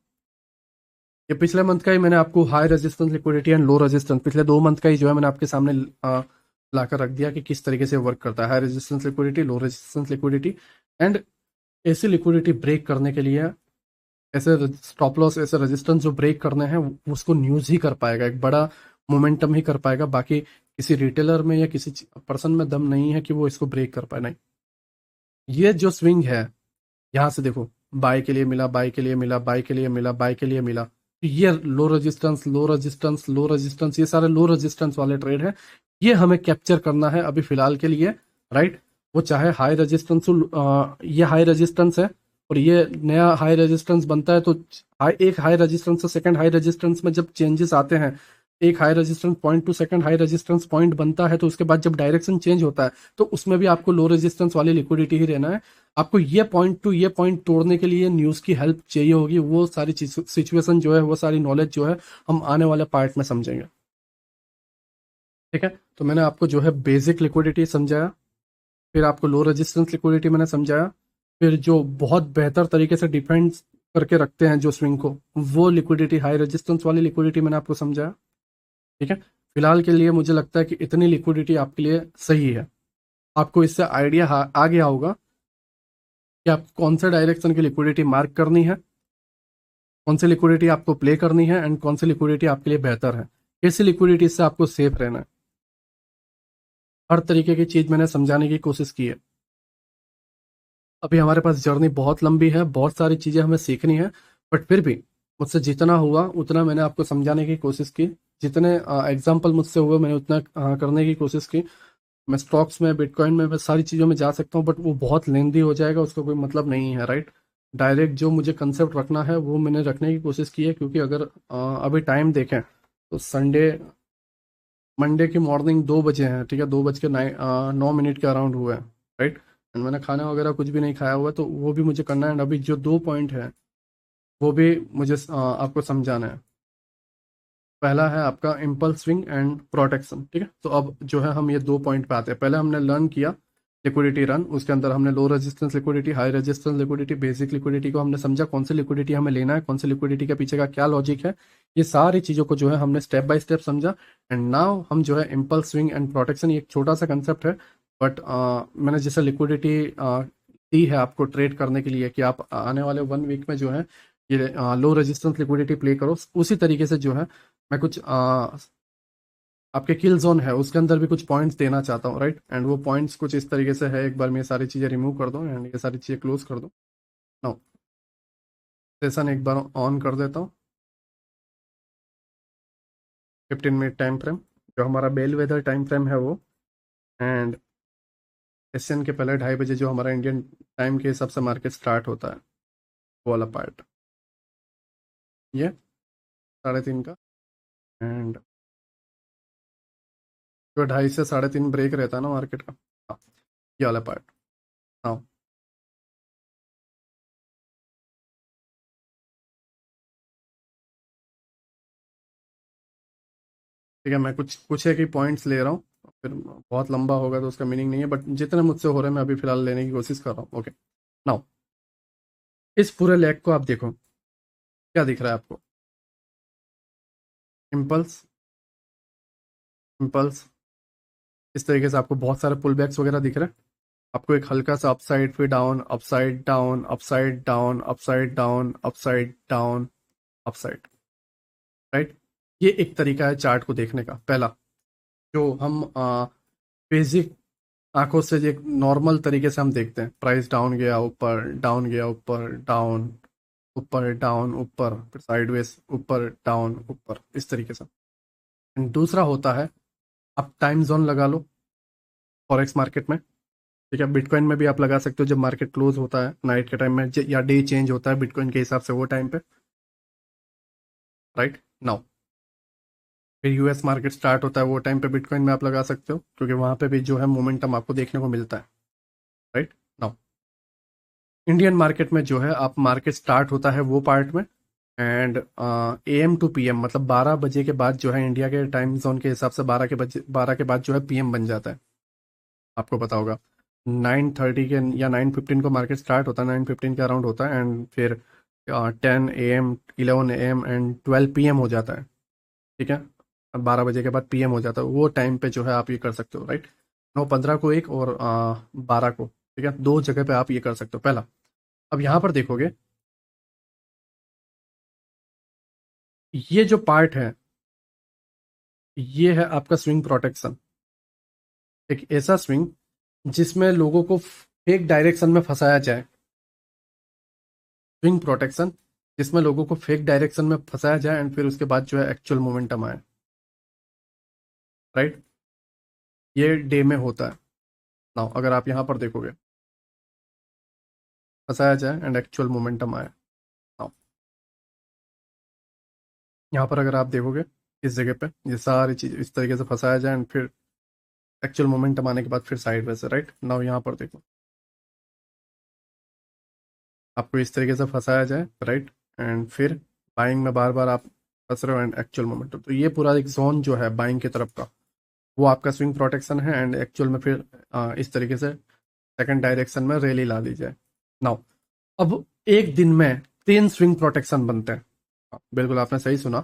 ये पिछले मंथ का ही मैंने आपको high resistance liquidity and low resistance पिछले 2 मंथ का ही जो है मैंने आपके सामने लाकर रख दिया कि किस तरीके से वर्क करता है high resistance liquidity, low resistance liquidity. And ऐसी लिक्विडिटी ब्रेक करने के लिए, ऐसे स्टॉप लॉस, ऐसे रेजिस्टेंस जो ब्रेक करने हैं उसको न्यूज़ ही कर पाएगा, एक बड़ा मोमेंटम ही कर पाएगा। बाकी किसी रिटेलर में या किसी पर्सन में दम नहीं है कि वो इसको ब्रेक कर पाए, नहीं। ये जो स्विंग है, यहाँ से देखो, बाय के लिए मिला, बाय के लिए मिला, बाय के लिए मिला, बाय के लिए मिला, तो ये low resistance, low resistance, low resistance, ये सारे लो रेजिस्टेंस वाले ट्रेड है। ये हमें कैप्चर करना है अभी फिलहाल के लिए, राइट। वो चाहे हाई रेजिस्टेंस, ये हाई रेजिस्टेंस है और ये नया हाई रेजिस्टेंस बनता है, तो एक हाई रेजिस्टेंस से सेकंड हाई रेजिस्टेंस में जब चेंजेस आते हैं, एक high resistance point two second high resistance point बनता है, तो उसके बाद जब डायरेक्शन चेंज होता है तो उसमें भी आपको लो रेजिस्टेंस वाली लिक्विडिटी ही रहना है। आपको ये पॉइंट टू ये पॉइंट तोड़ने के लिए न्यूज़ की हेल्प चाहिए होगी। वो सारी सिचुएशन जो है, वो सारी नॉलेज जो है, हम आने वाले पार्ट में समझेंगे, ठीक है। तो मैंने आपको जो है बेसिक लिक्विडिटी समझाया, फिर आपको लो रेजिस्टेंस लिक्विडिटी मैंने समझाया, फिर जो बहुत बेहतर तरीके से डिफेंड करके रखते हैं जो स्विंग को, वो लिक्विडिटी, हाई रेजिस्टेंस वाली लिक्विडिटी मैंने आपको समझाया, ठीक है। फिलहाल के लिए मुझे लगता है कि इतनी लिक्विडिटी आपके लिए सही है। आपको इससे आइडिया आ गया होगा कि आपको कौन से डायरेक्शन की लिक्विडिटी मार्क करनी है, कौन सी लिक्विडिटी आपको प्ले करनी है, एंड कौन सी लिक्विडिटी आपके लिए बेहतर है, कैसी लिक्विडिटी से आपको सेफ रहना है। हर तरीके की चीज़ मैंने समझाने की कोशिश की है। अभी हमारे पास जर्नी बहुत लंबी है, बहुत सारी चीज़ें हमें सीखनी है, बट फिर भी मुझसे जितना हुआ उतना मैंने आपको समझाने की कोशिश की। जितने एग्जाम्पल मुझसे हुए मैंने उतना करने की कोशिश की। मैं स्टॉक्स में, बिटकॉइन में, मैं सारी चीज़ों में जा सकता हूँ, बट वो बहुत लेंदी हो जाएगा, उसका कोई मतलब नहीं है, राइट। डायरेक्ट जो मुझे कंसेप्ट रखना है वो मैंने रखने की कोशिश की है, क्योंकि अगर अभी टाइम देखें तो संडे मंडे की मॉर्निंग 2 बजे है, ठीक है, 2 बज के 9 मिनट के अराउंड हुआ है, राइट। एंड मैंने खाना वगैरह कुछ भी नहीं खाया हुआ है, तो वो भी मुझे करना है। एंड अभी जो 2 पॉइंट है वो भी मुझे आपको समझाना है। पहला है आपका इम्पल्स स्विंग एंड प्रोटेक्शन, ठीक है। तो अब जो है हम ये 2 पॉइंट पे आते हैं। पहले हमने लर्न किया लिक्विडिटी रन, उसके अंदर हमने low resistance liquidity, high resistance liquidity, basic liquidity को हमने समझा, कौन सी लिक्विडिटी हमें लेना है, कौन सी लिक्विडिटी के पीछे का क्या लॉजिक है। ये सारी चीज़ों को जो है हमने स्टेप बाय स्टेप समझा। एंड नाउ हम जो है इम्पल्स स्विंग एंड प्रोटेक्शन, ये एक छोटा सा कंसेप्ट है, बट मैंने जैसे लिक्विडिटी दी है आपको ट्रेड करने के लिए कि आप आने वाले 1 वीक में जो है ये लो रेजिस्टेंस लिक्विडिटी प्ले करो, उसी तरीके से जो है मैं कुछ आपके किल जोन है उसके अंदर भी कुछ पॉइंट्स देना चाहता हूँ, राइट। एंड वो पॉइंट्स कुछ इस तरीके से है, एक बार मैं ये सारी चीज़ें रिमूव कर दूँ एंड ये सारी चीज़ें क्लोज कर दूँ। नाउ सेशन एक बार ऑन कर देता हूँ। 15 मिनट टाइम फ्रेम, जो हमारा बेल वेदर टाइम फ्रेम है वो। एंड सेशन के पहले 2:30 बजे जो हमारा इंडियन टाइम के हिसाब से मार्केट स्टार्ट होता है, वो वाला पार्ट ये 3:30 का। एंड जो 2:30 से 3:30 ब्रेक रहता है ना मार्केट का, हाँ, ये वाला पार्ट। हाँ, ठीक है, मैं कुछ कुछ एक ही पॉइंट्स ले रहा हूँ, फिर बहुत लंबा होगा तो उसका मीनिंग नहीं है, बट जितने मुझसे हो रहे हैं मैं अभी फिलहाल लेने की कोशिश कर रहा हूँ। ओके, नाउ इस पूरे लेग को आप देखो, क्या दिख रहा है आपको? इम्पल्स, इम्पल्स, इस तरीके से आपको बहुत सारे पुल बैक्स वगैरह दिख रहे हैं। आपको एक हल्का सा अपसाइड फिर down, upside down, upside down, upside down, upside down, upside, right. ये एक तरीका है चार्ट को देखने का, पहला जो हम बेसिक आंखों से एक नॉर्मल तरीके से हम देखते हैं, प्राइस डाउन गया ऊपर, डाउन गया ऊपर, डाउन, ऊपर डाउन, ऊपर, फिर साइडवेज, ऊपर डाउन ऊपर, इस तरीके से। And दूसरा होता है, आप टाइम जोन लगा लो फॉरेक्स मार्केट में, ठीक है। बिटकॉइन में भी आप लगा सकते हो, जब मार्केट क्लोज होता है नाइट के टाइम में या डे चेंज होता है बिटकॉइन के हिसाब से वो टाइम पे, राइट। नाउ फिर यूएस मार्केट स्टार्ट होता है, वो टाइम पे बिटकॉइन में आप लगा सकते हो, क्योंकि वहां पे भी जो है मोमेंटम आपको देखने को मिलता है, राइट। नाउ इंडियन मार्केट में जो है आप मार्केट स्टार्ट होता है वो पार्ट में, एंड AM टू PM, मतलब 12 बजे के बाद जो है इंडिया के टाइम जोन के हिसाब से 12 के बाद जो है PM बन जाता है। आपको पता होगा 9:30 के या 9:15 को मार्केट स्टार्ट होता है, 9:15 के अराउंड होता है, एंड फिर 10 AM, 11 AM एंड 12 PM हो जाता है, ठीक है। 12 बजे के बाद PM हो जाता है, वो टाइम पे जो है आप ये कर सकते हो, राइट। 9:15 को एक और 12 को, ठीक है, दो जगह पे आप ये कर सकते हो पहला। अब यहाँ पर देखोगे, ये जो पार्ट है ये है आपका स्विंग प्रोटेक्शन, एक ऐसा स्विंग जिसमें लोगों को फेक डायरेक्शन में फंसाया जाए। स्विंग प्रोटेक्शन जिसमें लोगों को फेक डायरेक्शन में फंसाया जाए एंड फिर उसके बाद जो है एक्चुअल मोमेंटम आए, राइट। ये डे में होता है। नाउ अगर आप यहाँ पर देखोगे, फंसाया जाए एंड एक्चुअल मोमेंटम आए। नाउ यहाँ पर अगर आप देखोगे, इस जगह पे ये सारी चीज इस तरीके से फंसाया जाए एंड फिर एक्चुअल मोमेंटम आने के बाद फिर साइड से, राइट। नाउ यहाँ पर देखो, आपको इस तरीके से फंसाया जाए, राइट, एंड फिर बाइंग में बार बार आप फंस रहे हो एंड एक्चुअल मोमेंटम, तो ये पूरा एक जोन जो है बाइंग की तरफ का, वो आपका स्विंग प्रोटेक्शन है। एंड एक्चुअल में फिर इस तरीके से सेकंड डायरेक्शन में रैली ला दी जाए। नाउ अब एक दिन में 3 स्विंग प्रोटेक्शन बनते हैं। बिल्कुल आपने सही सुना,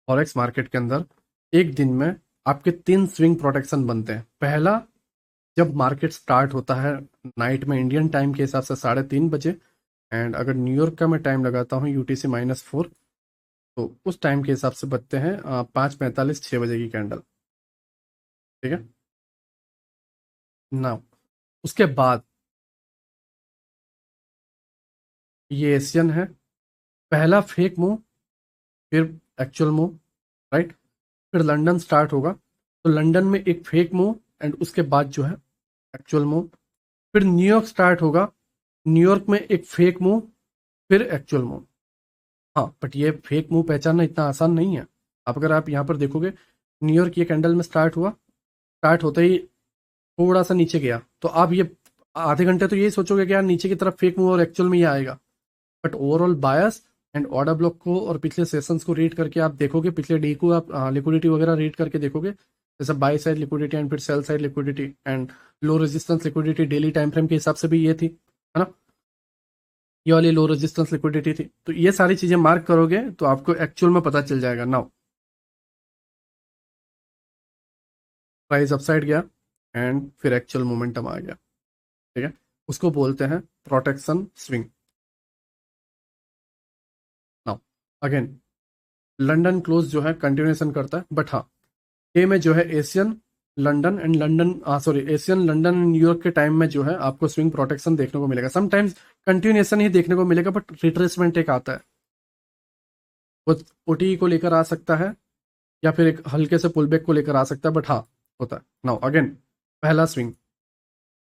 फॉरेक्स मार्केट के अंदर एक दिन में आपके 3 स्विंग प्रोटेक्शन बनते हैं। पहला, जब मार्केट स्टार्ट होता है नाइट में इंडियन टाइम के हिसाब से 3:30 बजे, एंड अगर न्यूयॉर्क का मैं टाइम लगाता हूँ UTC-4, तो उस टाइम के हिसाब से बनते हैं 5:45, 6 बजे की कैंडल, ठीक है ना। उसके बाद ये एशियन है, पहला फेक मूव, फिर एक्चुअल मूव, राइट। फिर लंदन स्टार्ट होगा, तो लंदन में एक फेक मूव एंड उसके बाद जो है एक्चुअल मूव। फिर न्यूयॉर्क स्टार्ट होगा, न्यूयॉर्क में एक फेक मूव, फिर एक्चुअल मूव। हाँ, बट ये फेक मूव पहचानना इतना आसान नहीं है। अब अगर आप यहाँ पर देखोगे, न्यूयॉर्क ये कैंडल में स्टार्ट हुआ, स्टार्ट होते ही थोड़ा सा नीचे गया, तो आप ये आधे घंटे तो यही सोचोगे कि यार नीचे की तरफ फेक मूव और एक्चुअल में ये आएगा। But overall bias and order block को और पिछले सेशंस को रीड करके आप देखोगे, पिछले डे को आप लिक्विडिटी वगैरह रीड करके देखोगे, जैसे बाय साइड लिक्विडिटी एंड फिर sell side liquidity and low resistance liquidity daily time frame के हिसाब से भी ये थी, है ना, ये वाली लो रेजिस्टेंस लिक्विडिटी थी। तो ये सारी चीजें मार्क करोगे तो आपको एक्चुअल में पता चल जाएगा। नाउ प्राइस अपसाइड गया एंड फिर एक्चुअल मोमेंटम आ गया, ठीक है, उसको बोलते हैं protection swing. Now again London close जो है कंटिन्यूएशन करता है, बट हाँ डे में जो है Asian London and London sorry Asian London and New York के टाइम में जो है आपको स्विंग प्रोटेक्शन देखने को मिलेगा। समटाइम्स कंटिन्यूएशन ही देखने को मिलेगा, बट रिट्रेसमेंट एक आता है, वो ओटी को लेकर आ सकता है या फिर एक हल्के से पुलबैक को लेकर आ सकता है, बट हाँ होता है। नाउ अगेन पहला स्विंग,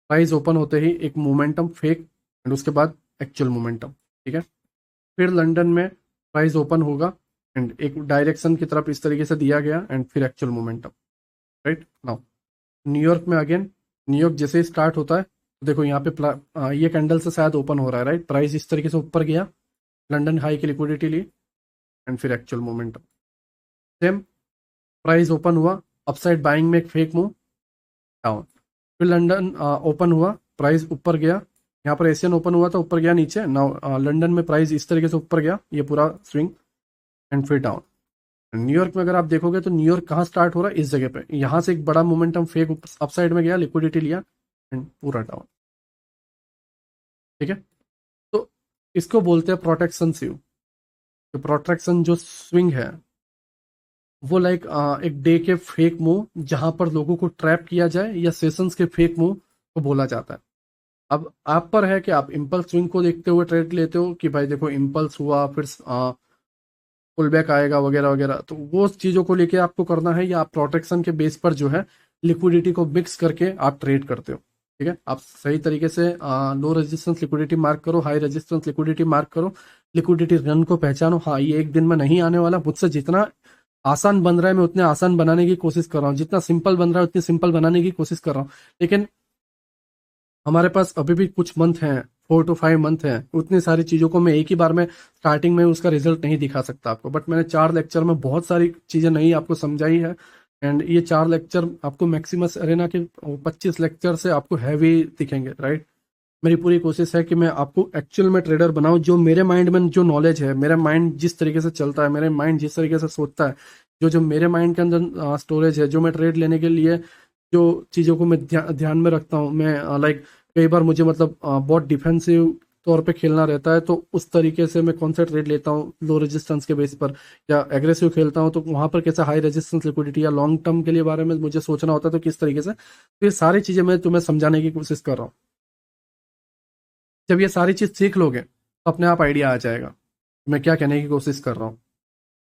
प्राइस ओपन होते ही एक मोमेंटम फेक एंड उसके बाद एक्चुअल मोमेंटम, ठीक है। फिर लंदन में प्राइस ओपन होगा एंड एक डायरेक्शन की तरफ इस तरीके से दिया गया एंड फिर actual momentum, right. Now New York में अगेन न्यूयॉर्क जैसे ही स्टार्ट होता है तो देखो यहाँ पे ये कैंडल से शायद ओपन हो रहा है, राइट, प्राइस इस तरीके से ऊपर गया, लंदन हाई की लिक्विडिटी ली एंड फिर actual momentum same, price open हुआ अपसाइड बाइंग में एक फेक मूव डाउन, फिर लंदन ओपन हुआ, प्राइस ऊपर गया, यहाँ पर एशियन ओपन हुआ था ऊपर गया नीचे, नाउ लंदन में प्राइस इस तरीके से ऊपर गया, ये पूरा स्विंग एंड फिर डाउन। न्यूयॉर्क में अगर आप देखोगे तो न्यूयॉर्क कहाँ स्टार्ट हो रहा है, इस जगह पे, यहाँ से एक बड़ा मोमेंटम फेक अपसाइड में गया, लिक्विडिटी लिया एंड पूरा डाउन, ठीक है। तो इसको बोलते हैं प्रोटेक्शन स्विंग। तो प्रोटेक्शन जो स्विंग है वो लाइक एक डे के फेक मूव जहां पर लोगों को ट्रैप किया जाए या सेशंस के फेक मूव को बोला जाता है। अब आप पर है कि आप इम्पल्स स्विंग को देखते हुए ट्रेड लेते हो कि भाई देखो इम्पल्स हुआ फिर पुल बैक आएगा वगैरह वगैरह, तो वो चीज़ों को लेके आपको करना है, या आप प्रोटेक्शन के बेस पर जो है लिक्विडिटी को मिक्स करके आप ट्रेड करते हो, ठीक है। आप सही तरीके से लो रेजिस्टेंस लिक्विडिटी मार्क करो, हाई रेजिस्टेंस लिक्विडिटी मार्क करो, लिक्विडिटी रन को पहचानो। हाँ ये एक दिन में नहीं आने वाला, मुझसे जितना आसान बन रहा है मैं उतने आसान बनाने की कोशिश कर रहा हूँ, जितना सिंपल बन रहा है उतनी सिंपल बनाने की कोशिश कर रहा हूँ, लेकिन हमारे पास अभी भी कुछ मंथ हैं, 4 to 5 मंथ हैं, उतनी सारी चीज़ों को मैं एक ही बार में स्टार्टिंग में उसका रिजल्ट नहीं दिखा सकता आपको, बट मैंने 4 लेक्चर में बहुत सारी चीज़ें नहीं आपको समझाई है एंड ये 4 लेक्चर आपको मैक्सिमस अरेना के 25 लेक्चर से आपको हैवी दिखेंगे, राइट। मेरी पूरी कोशिश है कि मैं आपको एक्चुअल में ट्रेडर बनाऊं, जो मेरे माइंड में जो नॉलेज है, मेरा माइंड जिस तरीके से चलता है, मेरे माइंड जिस तरीके से सोचता है, जो जो मेरे माइंड के अंदर स्टोरेज है, जो मैं ट्रेड लेने के लिए जो चीज़ों को मैं ध्यान में रखता हूँ, मैं लाइक कई बार मुझे मतलब बहुत डिफेंसिव तौर पे खेलना रहता है, तो उस तरीके से मैं कौन सा ट्रेड लेता हूँ लो रेजिस्टेंस के बेस पर, या एग्रेसिव खेलता हूँ तो वहां पर कैसा हाई रेजिस्टेंस लिक्विडिटी या लॉन्ग टर्म के लिए बारे में मुझे सोचना होता है, तो किस तरीके से, तो ये सारी चीज़ें मैं तुम्हें समझाने की कोशिश कर रहा हूँ। जब ये सारी चीज़ सीख लोगे तो अपने आप आइडिया आ जाएगा मैं क्या कहने की कोशिश कर रहा हूँ,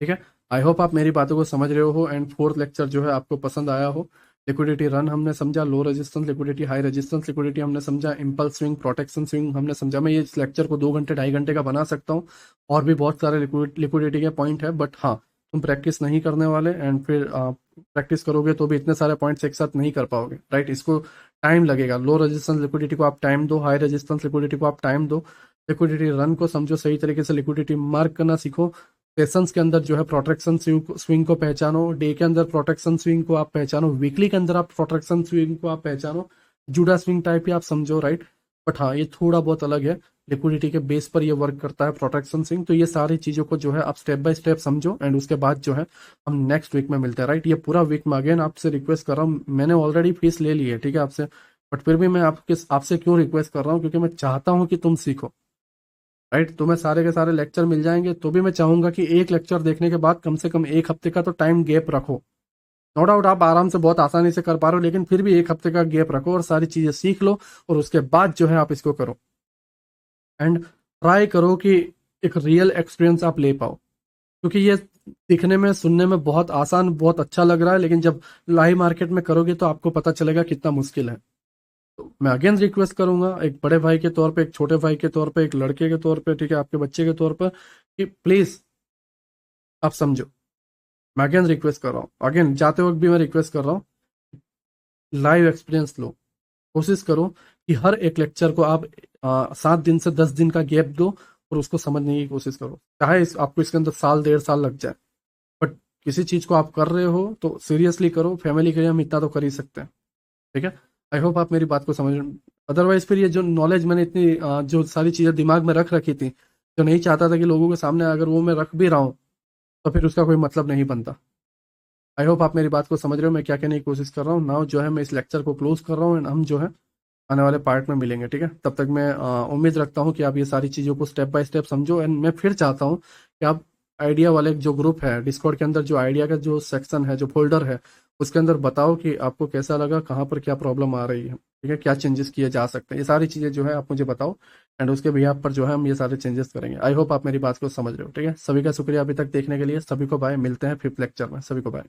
ठीक है। आई होप आप मेरी बातों को समझ रहे हो एंड 4th लेक्चर जो है आपको पसंद आया हो। लिक्विडिटी रन हमने समझा, low resistance liquidity, high resistance liquidity हमने समझा, इम्पल्स स्विंग, प्रोटेक्शन स्विंग हमने समझा। मैं ये इस लेक्चर को 2 घंटे 2.5 घंटे का बना सकता हूँ, और भी बहुत सारे लिक्विडिटी के पॉइंट है, बट हाँ तुम प्रैक्टिस नहीं करने वाले एंड फिर प्रैक्टिस करोगे तो भी इतने सारे पॉइंट्स एक साथ नहीं कर पाओगे, राइट। इसको टाइम लगेगा, लो रेजिस्टेंस लिक्विडिटी को आप टाइम दो, हाई रेजिस्टेंस लिक्विडिटी को आप टाइम दो, लिक्विडिटी रन को समझो, सही तरीके से लिक्विडिटी मार्क करना सीखो, सेशंस के अंदर जो है प्रोटेक्शन स्विंग को पहचानो, डे के अंदर प्रोटेक्शन स्विंग को आप पहचानो, वीकली के अंदर आप प्रोटेक्शन स्विंग को आप पहचानो, जूडा स्विंग टाइप ही आप समझो, राइट। बट हाँ ये थोड़ा बहुत अलग है, लिक्विडिटी के बेस पर ये वर्क करता है प्रोटेक्शन स्विंग। तो ये सारी चीज़ों को जो है आप स्टेप बाय स्टेप समझो एंड उसके बाद जो है हम नेक्स्ट वीक में मिलते हैं, राइट। ये पूरा वीक में अगेन आपसे रिक्वेस्ट कर रहा हूँ, मैंने ऑलरेडी फीस ले ली है, ठीक है, आपसे, बट फिर भी मैं आपसे क्यों रिक्वेस्ट कर रहा हूँ, क्योंकि मैं चाहता हूँ कि तुम सीखो, राइट। तुम्हें सारे के सारे लेक्चर मिल जाएंगे, तो भी मैं चाहूंगा कि एक लेक्चर देखने के बाद कम से कम 1 हफ्ते का तो टाइम गैप रखो। नो डाउट आप आराम से बहुत आसानी से कर पा रहे हो, लेकिन फिर भी 1 हफ्ते का गैप रखो और सारी चीजें सीख लो, और उसके बाद जो है आप इसको करो एंड ट्राई करो कि एक रियल एक्सपीरियंस आप ले पाओ, क्योंकि ये दिखने में सुनने में बहुत आसान बहुत अच्छा लग रहा है, लेकिन जब लाइव मार्केट में करोगे तो आपको पता चलेगा कितना मुश्किल है। तो मैं अगेन रिक्वेस्ट करूंगा एक बड़े भाई के तौर पे, एक छोटे भाई के तौर पे, एक लड़के के तौर पे, ठीक है, आपके बच्चे के तौर पर, कि प्लीज आप समझो, मैं अगेन रिक्वेस्ट कर रहा हूँ, अगेन जाते वक्त भी मैं रिक्वेस्ट कर रहा हूँ, लाइव एक्सपीरियंस लो, कोशिश करो कि हर एक लेक्चर को आप 7 दिन से 10 दिन का गैप दो और उसको समझने की कोशिश करो, चाहे आपको इसके अंदर साल 1.5 साल लग जाए, बट किसी चीज को आप कर रहे हो तो सीरियसली करो, फैमिली के लिए हम इतना तो कर ही सकते हैं। ठीक है, आई होप आप मेरी बात को समझ। अदरवाइज फिर ये जो नॉलेज मैंने इतनी जो सारी चीजें दिमाग में रख रखी थी, जो नहीं चाहता था कि लोगों के सामने अगर वो मैं रख भी रहा हूँ तो फिर उसका कोई मतलब नहीं बनता। आई होप आप मेरी बात को समझ रहे हो मैं क्या कहने की कोशिश कर रहा हूँ। नाउ जो है मैं इस लेक्चर को क्लोज कर रहा हूँ एंड हम जो है आने वाले पार्ट में मिलेंगे। ठीक है, तब तक मैं उम्मीद रखता हूँ कि आप ये सारी चीज़ों को स्टेप बाय स्टेप समझो एंड मैं फिर चाहता हूँ कि आप आइडिया वाले जो ग्रुप है डिस्कॉर्ड के अंदर, जो आइडिया का जो सेक्शन है, जो फोल्डर है, उसके अंदर बताओ कि आपको कैसा लगा, कहाँ पर क्या प्रॉब्लम आ रही है, ठीक है, क्या चेंजेस किए जा सकते हैं, ये सारी चीज़ें जो है आप मुझे बताओ एंड उसके बिहाफ पर जो है हम ये सारे चेंजेस करेंगे। आई होप आप मेरी बात को समझ रहे हो। ठीक है, सभी का शुक्रिया अभी तक देखने के लिए, सभी को बाय, मिलते हैं फिफ्थ लेक्चर में, सभी को बाय।